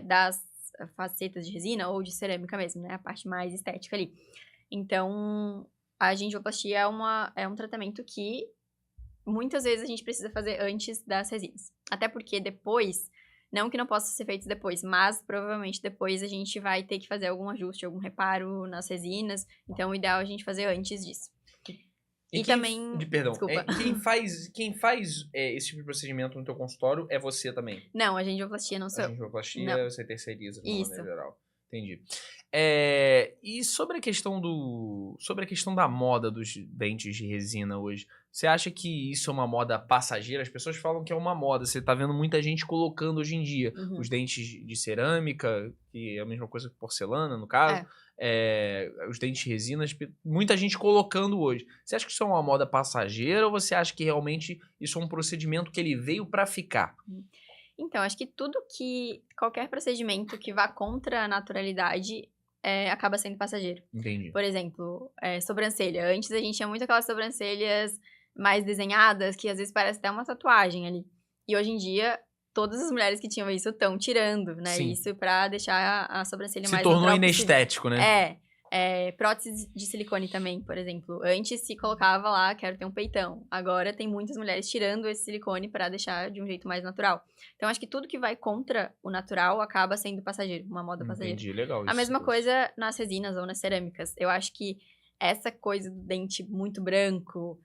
das facetas de resina ou de cerâmica mesmo, né? A parte mais estética ali. Então, a gengivoplastia é um tratamento que muitas vezes a gente precisa fazer antes das resinas. Até porque depois, não que não possa ser feito depois, mas provavelmente depois a gente vai ter que fazer algum ajuste, algum reparo nas resinas. Então, o ideal é a gente fazer antes disso. E também... Perdão, Desculpa. Quem faz esse tipo de procedimento no teu consultório é você também? Não, a gengivoplastia não sou eu. A gengivoplastia você terceiriza de uma Isso. maneira geral. Entendi. E sobre a questão da moda dos dentes de resina hoje, você acha que isso é uma moda passageira? As pessoas falam que é uma moda. Você tá vendo muita gente colocando hoje em dia os dentes de cerâmica, que é a mesma coisa que porcelana, no caso. Os dentes de resina, muita gente colocando hoje. Você acha que isso é uma moda passageira ou você acha que realmente isso é um procedimento que ele veio pra ficar? Então, acho que qualquer procedimento que vá contra a naturalidade acaba sendo passageiro. Entendi. Por exemplo, sobrancelha. Antes a gente tinha muito aquelas sobrancelhas mais desenhadas, que às vezes parece até uma tatuagem ali. E hoje em dia, todas as mulheres que tinham isso estão tirando, né? Sim. Isso pra deixar a sobrancelha mais Se tornou natural inestético, possível. né? Prótese de silicone também, por exemplo. Antes se colocava lá, quero ter um peitão. Agora tem muitas mulheres tirando esse silicone pra deixar de um jeito mais natural. Então, acho que tudo que vai contra o natural acaba sendo passageiro, uma moda passageira. Entendi, legal isso. A mesma coisa nas resinas ou nas cerâmicas. Eu acho que essa coisa do dente muito branco,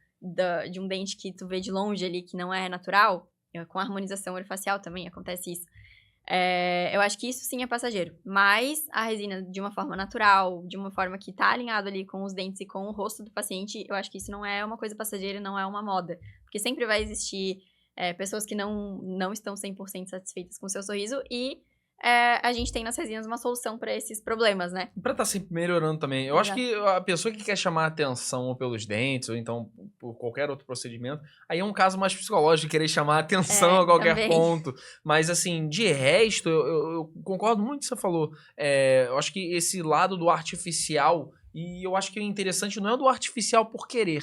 de um dente que tu vê de longe ali, que não é natural, com a harmonização orofacial também acontece isso. Eu acho que isso sim é passageiro. Mas a resina, de uma forma natural, de uma forma que tá alinhado ali com os dentes e com o rosto do paciente, eu acho que isso não é uma coisa passageira, não é uma moda. Porque sempre vai existir pessoas que não estão 100% satisfeitas com o seu sorriso e a gente tem nas resinas uma solução pra esses problemas, né? Pra estar sempre melhorando também. Eu acho que a pessoa que quer chamar a atenção ou pelos dentes, ou então por qualquer outro procedimento, aí é um caso mais psicológico, de querer chamar a atenção a qualquer também. ponto. Mas, assim, de resto, eu concordo muito com o que você falou. Eu acho que esse lado do artificial, e eu acho que o interessante não é do artificial por querer.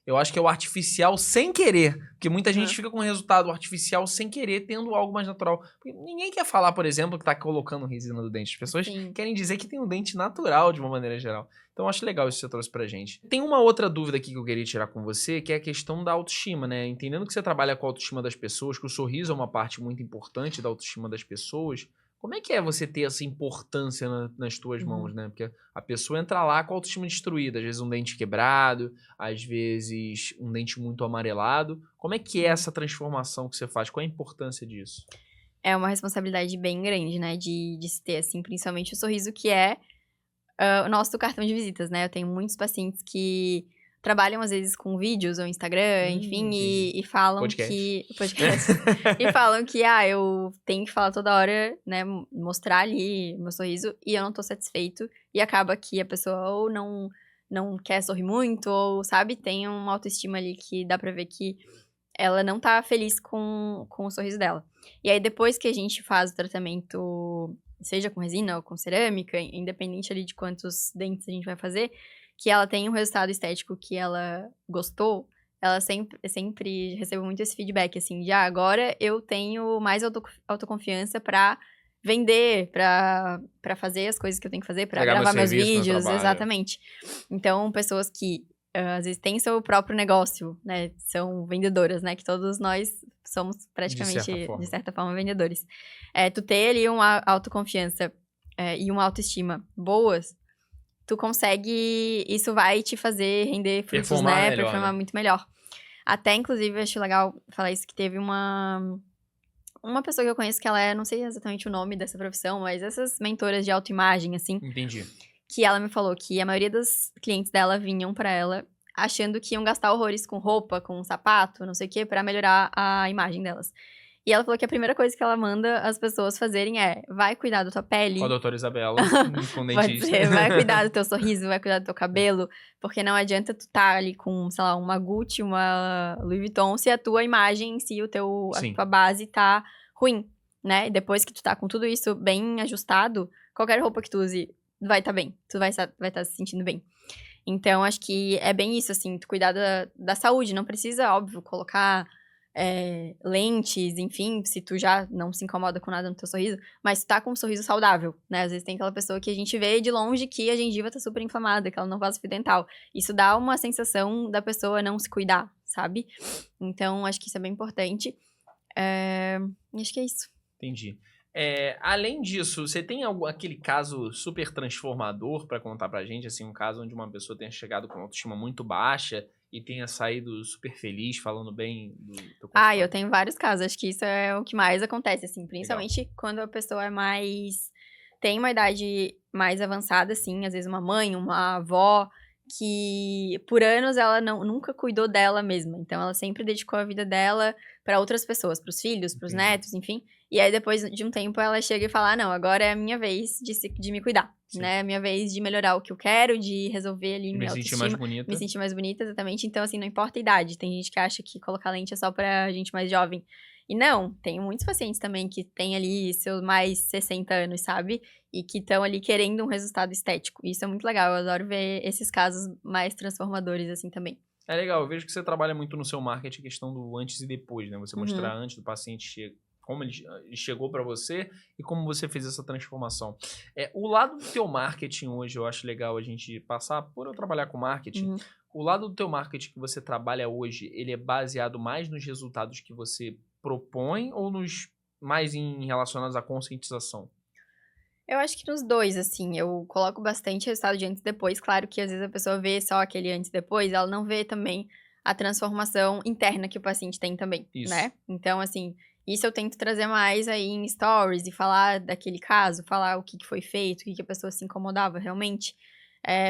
Eu acho que é o artificial sem querer. Porque muita gente fica com o resultado artificial sem querer, tendo algo mais natural. Porque ninguém quer falar, por exemplo, que tá colocando resina no dente. As pessoas querem dizer que tem um dente natural, de uma maneira geral. Então, eu acho legal isso que você trouxe pra gente. Tem uma outra dúvida aqui que eu queria tirar com você, que é a questão da autoestima, né? Entendendo que você trabalha com a autoestima das pessoas, que o sorriso é uma parte muito importante da autoestima das pessoas. Como é que é você ter essa importância nas tuas mãos, né? Porque a pessoa entra lá com a autoestima destruída. Às vezes um dente quebrado, às vezes um dente muito amarelado. Como é que é essa transformação que você faz? Qual é a importância disso? É uma responsabilidade bem grande, né? De se ter, assim, principalmente o sorriso, que é o nosso cartão de visitas, né? Eu tenho muitos pacientes que trabalham, às vezes, com vídeos ou Instagram, enfim, e falam podcast. Podcast. E falam que, eu tenho que falar toda hora, né, mostrar ali o meu sorriso, e eu não tô satisfeito, e acaba que a pessoa ou não quer sorrir muito, ou, sabe, tem uma autoestima ali que dá pra ver que ela não tá feliz com o sorriso dela. E aí, depois que a gente faz o tratamento, seja com resina ou com cerâmica, independente ali de quantos dentes a gente vai fazer, que ela tem um resultado estético que ela gostou, ela sempre recebe muito esse feedback, assim, de agora eu tenho mais autoconfiança pra vender, pra fazer as coisas que eu tenho que fazer, pra Entregar meu gravar meus serviço, meu vídeos, trabalho. exatamente. Então, pessoas que às vezes têm seu próprio negócio, né? São vendedoras, né? Que todos nós somos praticamente, de certa forma, vendedores. Tu ter ali uma autoconfiança e uma autoestima boas, tu consegue... Isso vai te fazer render frutos, Performar né? melhor, Performar né? muito melhor. Até, inclusive, eu acho legal falar isso, que teve uma pessoa que eu conheço que ela não sei exatamente o nome dessa profissão, mas essas mentoras de autoimagem, assim, Entendi. que ela me falou que a maioria dos clientes dela vinham pra ela achando que iam gastar horrores com roupa, com sapato, não sei o quê, pra melhorar a imagem delas. E ela falou que a primeira coisa que ela manda as pessoas fazerem vai cuidar da tua pele. Com a doutora Isabela, com Pode dentista. ser, vai cuidar do teu sorriso, vai cuidar do teu cabelo, porque não adianta tu tá ali com, sei lá, uma Gucci, uma Louis Vuitton, se a tua imagem em si, a tua base tá ruim, né? E depois que tu tá com tudo isso bem ajustado, qualquer roupa que tu use vai tá bem, tu vai tá se sentindo bem. Então, acho que é bem isso, assim, tu cuidar da saúde, não precisa, óbvio, colocar lentes, enfim, se tu já não se incomoda com nada no teu sorriso, mas tu tá com um sorriso saudável, né? Às vezes tem aquela pessoa que a gente vê de longe que a gengiva tá super inflamada, que ela não faz fio dental. Isso dá uma sensação da pessoa não se cuidar, sabe? Então, acho que isso é bem importante. Acho que é isso. Entendi. Além disso, você tem aquele caso super transformador pra contar pra gente? Assim, um caso onde uma pessoa tenha chegado com autoestima muito baixa e tenha saído super feliz, falando bem do teu consultório? Eu tenho vários casos. Acho que isso é o que mais acontece, assim. Principalmente quando a pessoa tem uma idade mais avançada, assim. Às vezes uma mãe, uma avó, que por anos ela nunca cuidou dela mesma. Então, ela sempre dedicou a vida dela pra outras pessoas, pros filhos, pros netos, enfim. E aí, depois de um tempo, ela chega e fala, não, agora é a minha vez de me cuidar, né? É a minha vez de melhorar o que eu quero, de resolver ali minha autoestima. Me sentir mais bonita. Me sentir mais bonita, exatamente. Então, assim, não importa a idade. Tem gente que acha que colocar lente é só pra gente mais jovem. E não, tem muitos pacientes também que têm ali seus mais 60 anos, sabe? E que estão ali querendo um resultado estético. E isso é muito legal, eu adoro ver esses casos mais transformadores, assim, também. É legal, eu vejo que você trabalha muito no seu marketing a questão do antes e depois, né? Você mostrar antes do paciente como ele chegou pra você e como você fez essa transformação. O lado do teu marketing hoje, eu acho legal a gente passar, por eu trabalhar com marketing, o lado do teu marketing que você trabalha hoje, ele é baseado mais nos resultados que você propõe ou mais relacionados à conscientização? Eu acho que nos dois, assim, eu coloco bastante resultado de antes e depois. Claro que às vezes a pessoa vê só aquele antes e depois, ela não vê também a transformação interna que o paciente tem também, né? Então, assim, isso eu tento trazer mais aí em stories e falar daquele caso, falar o que foi feito, o que a pessoa se incomodava realmente,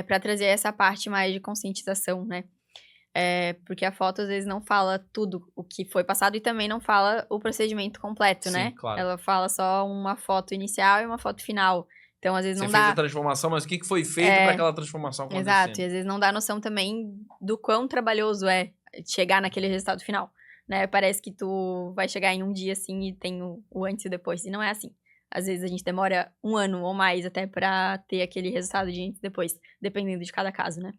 pra trazer essa parte mais de conscientização, né? Porque a foto às vezes não fala tudo o que foi passado e também não fala o procedimento completo, né? Claro. Ela fala só uma foto inicial e uma foto final. Então, às vezes não dá... Você fez a transformação, mas o que foi feito para aquela transformação acontecer? Exato, e às vezes não dá noção também do quão trabalhoso é chegar naquele resultado final, né? Parece que tu vai chegar em um dia, assim, e tem o antes e depois, e não é assim. Às vezes a gente demora 1 ano ou mais até pra ter aquele resultado de antes e depois, dependendo de cada caso, né?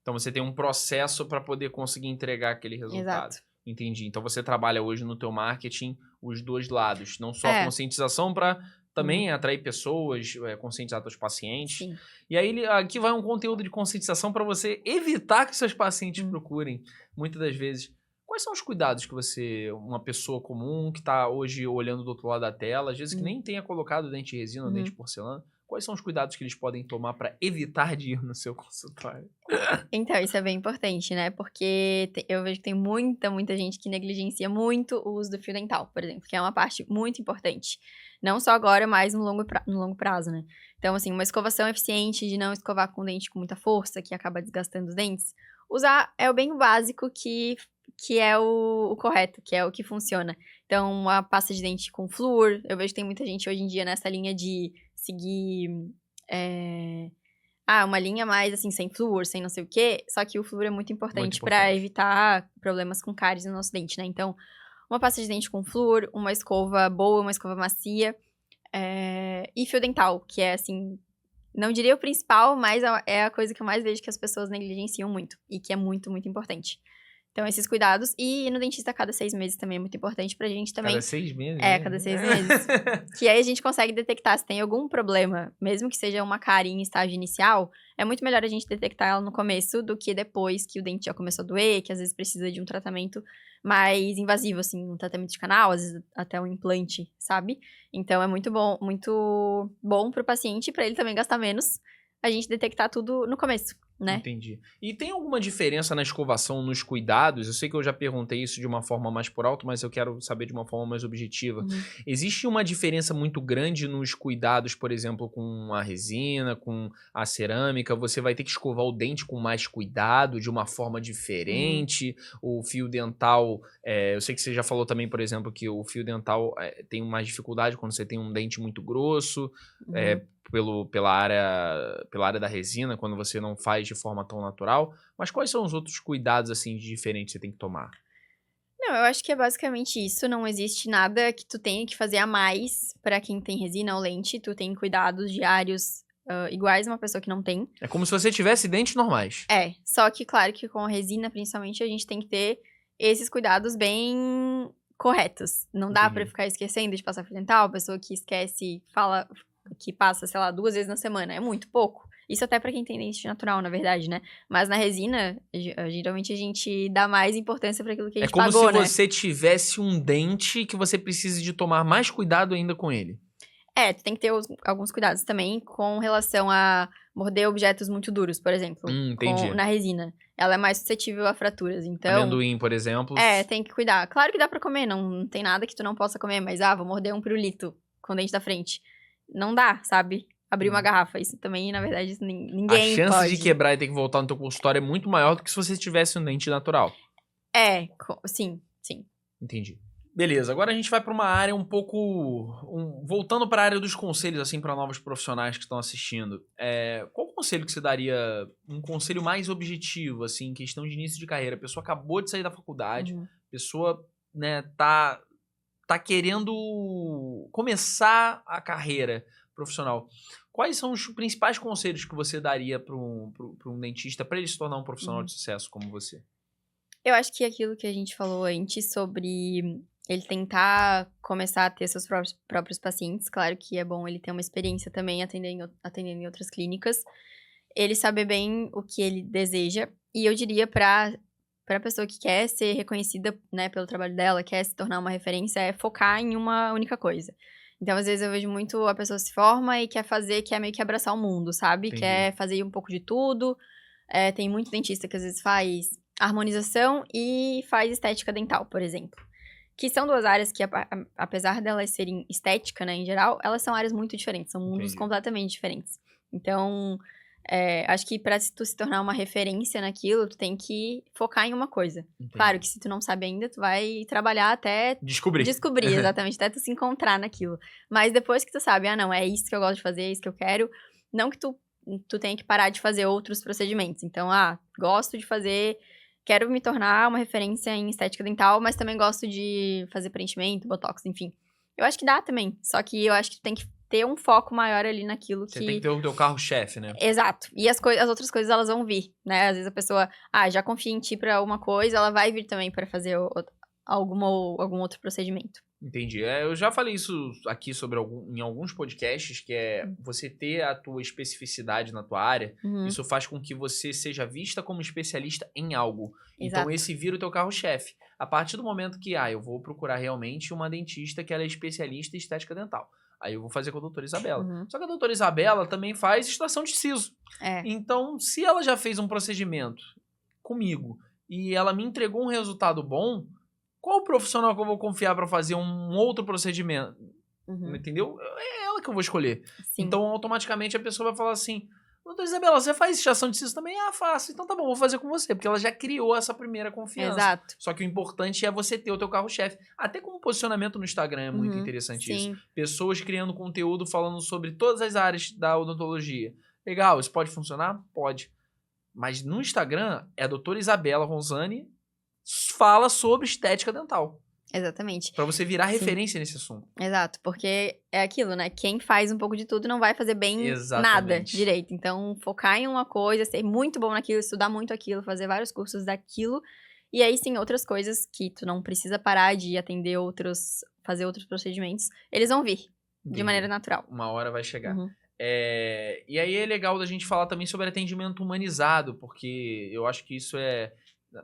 Então, você tem um processo para poder conseguir entregar aquele resultado. Exato. Entendi. Então, você trabalha hoje no teu marketing os dois lados. Não só a conscientização para também atrair pessoas, conscientizar teus pacientes. Sim. E aí, aqui vai um conteúdo de conscientização para você evitar que seus pacientes procurem, muitas das vezes. Quais são os cuidados que uma pessoa comum que está hoje olhando do outro lado da tela, às vezes que nem tenha colocado dente de resina ou dente de porcelana, quais são os cuidados que eles podem tomar para evitar de ir no seu consultório? Então, isso é bem importante, né? Porque eu vejo que tem muita gente que negligencia muito o uso do fio dental, por exemplo, que é uma parte muito importante. Não só agora, mas no longo prazo, né? Então, assim, uma escovação eficiente de não escovar com o dente com muita força, que acaba desgastando os dentes. Usar é o bem básico que é o correto, que é o que funciona. Então, uma pasta de dente com flúor. Eu vejo que tem muita gente hoje em dia nessa linha de seguir... uma linha mais, assim, sem flúor, sem não sei o quê. Só que o flúor é muito importante pra evitar problemas com cáries no nosso dente, né? Então, uma pasta de dente com flúor, uma escova boa, uma escova macia. E fio dental, que é, assim... Não diria o principal, mas é a coisa que eu mais vejo que as pessoas negligenciam muito. E que é muito importante. Então, esses cuidados. E ir no dentista a cada 6 meses também é muito importante pra gente também. Cada 6 meses? É, cada 6 meses. Que aí a gente consegue detectar se tem algum problema, mesmo que seja uma cárie em estágio inicial, é muito melhor a gente detectar ela no começo do que depois que o dente já começou a doer, que às vezes precisa de um tratamento mais invasivo, assim, um tratamento de canal, às vezes até um implante, sabe? Então é muito bom pro paciente, pra ele também gastar menos, a gente detectar tudo no começo, né? Entendi. E tem alguma diferença na escovação, nos cuidados? Eu sei que eu já perguntei isso de uma forma mais por alto, mas eu quero saber de uma forma mais objetiva. Uhum. Existe uma diferença muito grande nos cuidados, por exemplo, com a resina, com a cerâmica? Você vai ter que escovar o dente com mais cuidado, de uma forma diferente? O fio dental, eu sei que você já falou também, por exemplo, que o fio dental tem mais dificuldade quando você tem um dente muito grosso, pela área da resina, quando você não faz de forma tão natural. Mas quais são os outros cuidados, assim, diferentes que você tem que tomar? Não, eu acho que é basicamente isso. Não existe nada que tu tenha que fazer a mais pra quem tem resina ou lente. Tu tem cuidados diários iguais a uma pessoa que não tem. É como se você tivesse dentes normais. É, só que claro que com a resina, principalmente, a gente tem que ter esses cuidados bem corretos. Não dá pra Entendi. ficar esquecendo de passar fio dental. A pessoa que esquece, fala que passa, sei lá, 2 vezes na semana. É muito pouco. Isso até pra quem tem dente natural, na verdade, né? Mas na resina, geralmente a gente dá mais importância pra aquilo que a É gente como pagou, se né? você tivesse um dente que você precise de tomar mais cuidado ainda com ele. Tu tem que ter alguns cuidados também com relação a morder objetos muito duros, por exemplo. Entendi. Na resina. Ela é mais suscetível a fraturas, então... Amendoim, por exemplo. Tem que cuidar. Claro que dá pra comer, não tem nada que tu não possa comer, mas, vou morder um pirulito com o dente da frente. Não dá, sabe? Abrir uma garrafa, isso também, na verdade, ninguém A chance pode. de quebrar e ter que voltar no teu consultório é muito maior do que se você tivesse um dente natural. Sim. Entendi. Beleza, agora a gente vai para uma área um pouco... voltando para a área dos conselhos, assim, para novos profissionais que estão assistindo. Qual conselho que você daria, um conselho mais objetivo, assim, em questão de início de carreira? A pessoa acabou de sair da faculdade, a pessoa, né, tá querendo começar a carreira profissional. Quais são os principais conselhos que você daria para um dentista para ele se tornar um profissional de sucesso como você? Eu acho que aquilo que a gente falou antes sobre ele tentar começar a ter seus próprios pacientes, claro que é bom ele ter uma experiência também atendendo em outras clínicas, ele saber bem o que ele deseja, e eu diria pra pessoa que quer ser reconhecida, né, pelo trabalho dela, quer se tornar uma referência, é focar em uma única coisa. Então, às vezes, eu vejo muito a pessoa se forma e quer meio que abraçar o mundo, sabe? Entendi. Quer fazer um pouco de tudo. Tem muito dentista que, às vezes, faz harmonização e faz estética dental, por exemplo. Que são 2 áreas que, apesar delas serem estética, né, em geral, elas são áreas muito diferentes. São mundos completamente diferentes. Então, acho que pra tu se tornar uma referência naquilo, tu tem que focar em uma coisa. Entendi. Claro que se tu não sabe ainda, tu vai trabalhar até Descobrir, exatamente, até tu se encontrar naquilo. Mas depois que tu sabe, não, é isso que eu gosto de fazer, é isso que eu quero, não que tu tenha que parar de fazer outros procedimentos. Então, gosto de fazer, quero me tornar uma referência em estética dental, mas também gosto de fazer preenchimento, botox, enfim. Eu acho que dá também, só que eu acho que tu tem que ter um foco maior ali naquilo que... Você tem que ter o teu carro-chefe, né? Exato. E as outras coisas, elas vão vir, né? Às vezes a pessoa, já confia em ti pra uma coisa, ela vai vir também pra fazer algum outro procedimento. Entendi. Eu já falei isso aqui em alguns podcasts, que é você ter a tua especificidade na tua área, isso faz com que você seja vista como especialista em algo. Exato. Então esse vira o teu carro-chefe. A partir do momento que, eu vou procurar realmente uma dentista que ela é especialista em estética dental. Aí eu vou fazer com a doutora Isabela. Só que a doutora Isabela também faz extração de siso. Então, se ela já fez um procedimento comigo e ela me entregou um resultado bom, qual o profissional que eu vou confiar para fazer um outro procedimento? Entendeu? É ela que eu vou escolher. Sim. Então, automaticamente, a pessoa vai falar assim, doutora Isabela, você faz extração de siso também? Faço. Então tá bom, vou fazer com você. Porque ela já criou essa primeira confiança. Exato. Só que o importante é você ter o teu carro-chefe. Até como posicionamento no Instagram é muito interessante isso. Pessoas criando conteúdo falando sobre todas as áreas da odontologia. Legal, isso pode funcionar? Pode. Mas no Instagram, é a doutora Isabela Ronzani fala sobre estética dental. Exatamente. Pra você virar referência nesse assunto. Exato, porque é aquilo, né? Quem faz um pouco de tudo não vai fazer bem nada direito. Então, focar em uma coisa, ser muito bom naquilo, estudar muito aquilo, fazer vários cursos daquilo E aí, sim, outras coisas que tu não precisa parar de atender fazer outros procedimentos, eles vão vir de maneira natural. Uma hora vai chegar. Uhum. E aí é legal da gente falar também sobre atendimento humanizado, porque eu acho que isso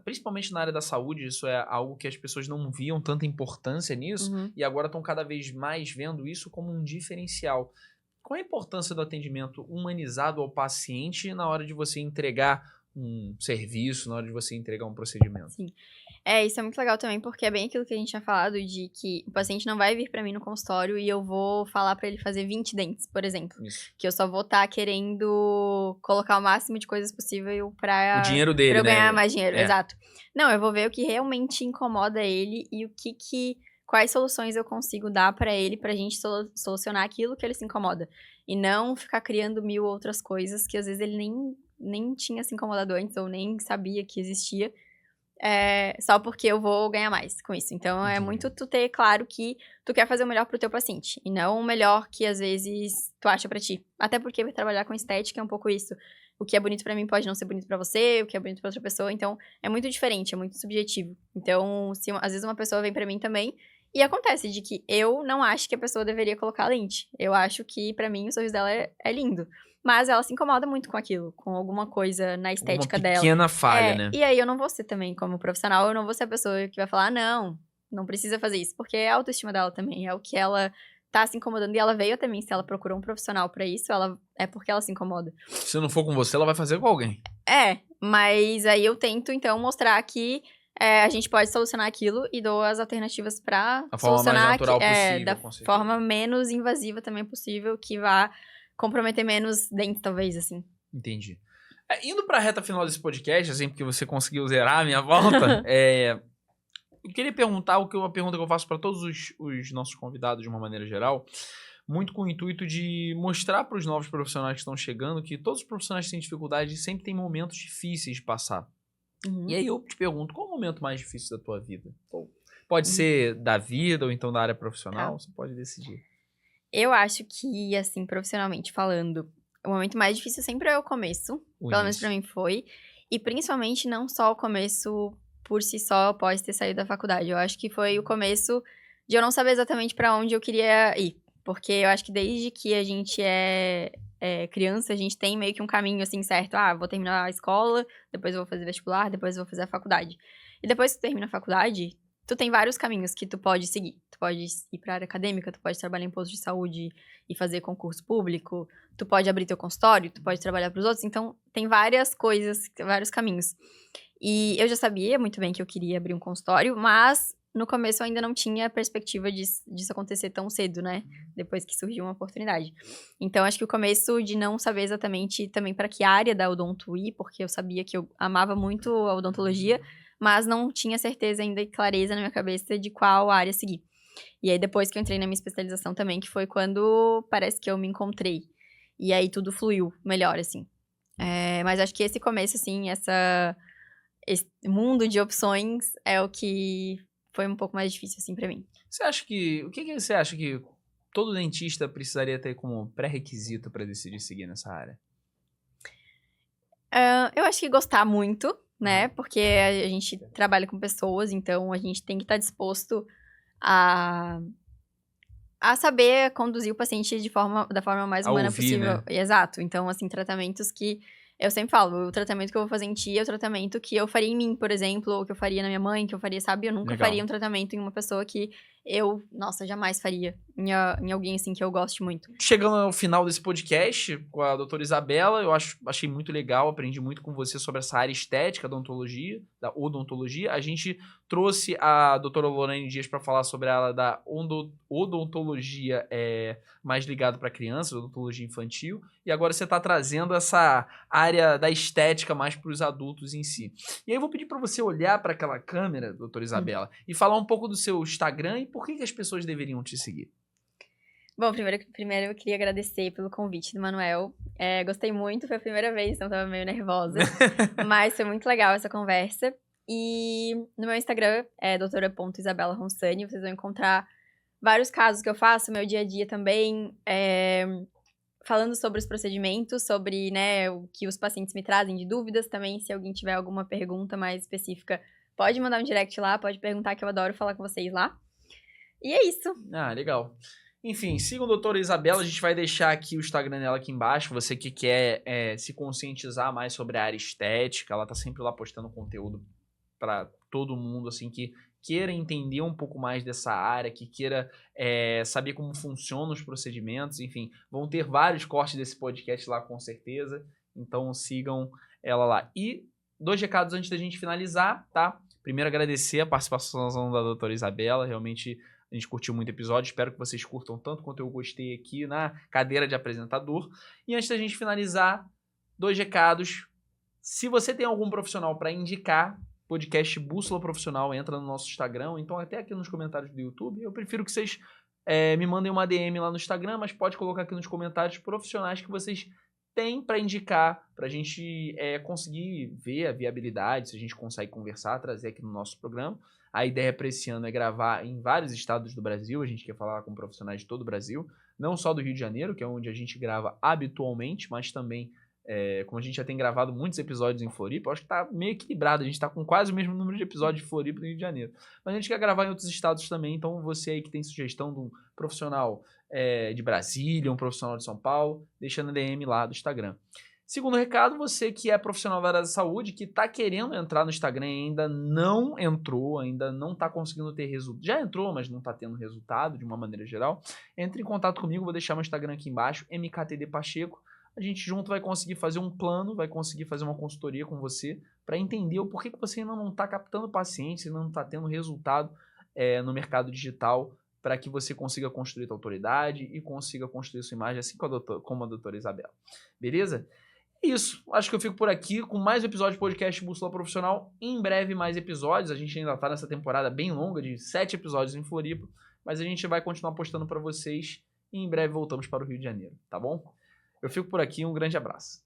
principalmente na área da saúde, isso é algo que as pessoas não viam tanta importância nisso, e agora estão cada vez mais vendo isso como um diferencial. Qual é a importância do atendimento humanizado ao paciente na hora de você entregar um serviço, na hora de você entregar um procedimento? Sim. Isso é muito legal também, porque é bem aquilo que a gente tinha falado, de que o paciente não vai vir pra mim no consultório e eu vou falar pra ele fazer 20 dentes, por exemplo. Isso. Que eu só vou estar querendo colocar o máximo de coisas possível pra O dinheiro dele, eu ganhar né? mais dinheiro, exato. Não, eu vou ver o que realmente incomoda ele e quais soluções eu consigo dar pra ele pra gente solucionar aquilo que ele se incomoda. E não ficar criando 1000 outras coisas que às vezes ele nem tinha se incomodado antes ou nem sabia que existia. Só porque eu vou ganhar mais com isso. Então, é muito tu ter claro que tu quer fazer o melhor pro teu paciente. E não o melhor que, às vezes, tu acha pra ti. Até porque vai trabalhar com estética é um pouco isso. O que é bonito pra mim pode não ser bonito pra você, o que é bonito pra outra pessoa. Então, é muito diferente, é muito subjetivo. Então, às vezes uma pessoa vem pra mim também e acontece de que eu não acho que a pessoa deveria colocar lente. Eu acho que, pra mim, o sorriso dela é lindo. Mas ela se incomoda muito com aquilo, com alguma coisa na estética dela. Uma pequena falha, né? E aí eu não vou ser também, como profissional, eu não vou ser a pessoa que vai falar, não precisa fazer isso. Porque é a autoestima dela também, é o que ela tá se incomodando. E ela veio até mim, se ela procurou um profissional pra isso, é porque ela se incomoda. Se não for com você, ela vai fazer com alguém. Mas aí eu tento, então, mostrar que a gente pode solucionar aquilo e dou as alternativas pra solucionar mais natural possível, da forma menos invasiva também possível, que vá comprometer menos dentes, talvez, assim. Entendi. Indo pra reta final desse podcast, assim, porque você conseguiu zerar a minha volta, eu queria perguntar uma pergunta que eu faço para todos os nossos convidados de uma maneira geral, muito com o intuito de mostrar para os novos profissionais que estão chegando que todos os profissionais que têm dificuldade sempre têm momentos difíceis de passar. E aí eu te pergunto, qual é o momento mais difícil da tua vida? Pode ser da vida ou então da área profissional, você pode decidir. Eu acho que, assim, profissionalmente falando, o momento mais difícil sempre é o começo. Pelo menos pra mim foi. E principalmente não só o começo por si só, após ter saído da faculdade. Eu acho que foi o começo de eu não saber exatamente pra onde eu queria ir. Porque eu acho que desde que a gente é criança, a gente tem meio que um caminho, assim, certo. Vou terminar a escola, depois eu vou fazer vestibular, depois eu vou fazer a faculdade. E depois que tu termina a faculdade, tu tem vários caminhos que tu pode seguir. Tu pode ir pra área acadêmica, tu pode trabalhar em posto de saúde e fazer concurso público, tu pode abrir teu consultório, tu pode trabalhar pros outros. Então, tem várias coisas, vários caminhos. E eu já sabia muito bem que eu queria abrir um consultório, mas no começo eu ainda não tinha perspectiva disso acontecer tão cedo, né? Depois que surgiu uma oportunidade. Então, acho que o começo de não saber exatamente também para que área da odonto ir, porque eu sabia que eu amava muito a odontologia, mas não tinha certeza ainda e clareza na minha cabeça de qual área seguir. E aí, depois que eu entrei na minha especialização também, que foi quando parece que eu me encontrei. E aí, tudo fluiu melhor, assim. Mas acho que esse começo, assim, esse mundo de opções é o que foi um pouco mais difícil, assim, pra mim. O que você acha que todo dentista precisaria ter como pré-requisito para decidir seguir nessa área? Eu acho que gostar muito, né? Porque a gente trabalha com pessoas, então a gente tem que estar disposto a saber conduzir o paciente da forma mais humana possível. Né? Exato. Então, assim, tratamentos que... Eu sempre falo, o tratamento que eu vou fazer em ti é o tratamento que eu faria em mim, por exemplo, ou que eu faria na minha mãe, que eu faria, sabe? Eu nunca faria um tratamento em uma pessoa que eu, jamais faria em alguém, assim, que eu goste muito. Chegando ao final desse podcast com a doutora Isabela, eu achei muito legal, aprendi muito com você sobre essa área estética da odontologia. A gente trouxe a doutora Lorraine Dias para falar sobre a área da odontologia mais ligada para crianças, odontologia infantil. E agora você está trazendo essa área da estética mais para os adultos em si. E aí eu vou pedir para você olhar para aquela câmera, doutora Isabela, e falar um pouco do seu Instagram e por que as pessoas deveriam te seguir. Bom, primeiro eu queria agradecer pelo convite do Manuel. Gostei muito, foi a primeira vez, então tava meio nervosa. Mas foi muito legal essa conversa. E no meu Instagram é doutora.isabela.ronsani. Vocês vão encontrar vários casos que eu faço, meu dia a dia também, falando sobre os procedimentos, sobre, né, o que os pacientes me trazem de dúvidas também. Se alguém tiver alguma pergunta mais específica, Pode mandar um direct lá, pode perguntar que eu adoro falar com vocês lá. E é isso. Ah, legal. Enfim, sigam a doutora Isabela, a gente vai deixar aqui o Instagram dela aqui embaixo, você que quer se conscientizar mais sobre a área estética, ela tá sempre lá postando conteúdo para todo mundo, assim, que queira entender um pouco mais dessa área, que queira saber como funcionam os procedimentos, enfim, vão ter vários cortes desse podcast lá com certeza, então sigam ela lá. E 2 recados antes da gente finalizar, tá? Primeiro, agradecer a participação da doutora Isabela, realmente a gente curtiu muito o episódio, espero que vocês curtam tanto quanto eu gostei aqui na cadeira de apresentador. E antes da gente finalizar, 2 recados. Se você tem algum profissional para indicar, podcast Bússola Profissional, entra no nosso Instagram, então até aqui nos comentários do YouTube. Eu prefiro que vocês me mandem uma DM lá no Instagram, mas pode colocar aqui nos comentários profissionais que vocês têm para indicar, para a gente conseguir ver a viabilidade, se a gente consegue conversar, trazer aqui no nosso programa. A ideia para esse ano é gravar em vários estados do Brasil, a gente quer falar com profissionais de todo o Brasil, não só do Rio de Janeiro, que é onde a gente grava habitualmente, mas também, como a gente já tem gravado muitos episódios em Floripa, acho que tá meio equilibrado, a gente tá com quase o mesmo número de episódios de Floripa e do Rio de Janeiro. Mas a gente quer gravar em outros estados também, então você aí que tem sugestão de um profissional de Brasília, um profissional de São Paulo, deixa na DM lá do Instagram. Segundo recado, você que é profissional da área da saúde, que está querendo entrar no Instagram e ainda não entrou, ainda não está conseguindo ter resultado, já entrou, mas não está tendo resultado de uma maneira geral, entre em contato comigo, vou deixar meu Instagram aqui embaixo, MKTD Pacheco. A gente junto vai conseguir fazer um plano, vai conseguir fazer uma consultoria com você para entender o porquê que você ainda não está captando pacientes, ainda não está tendo resultado no mercado digital, para que você consiga construir sua autoridade e consiga construir sua imagem, assim como a doutora Isabela. Beleza? É isso. Acho que eu fico por aqui com mais um episódio de podcast Bússola Profissional. Em breve, mais episódios. A gente ainda está nessa temporada bem longa, de 7 episódios em Floripa, mas a gente vai continuar postando para vocês e em breve voltamos para o Rio de Janeiro, tá bom? Eu fico por aqui, um grande abraço.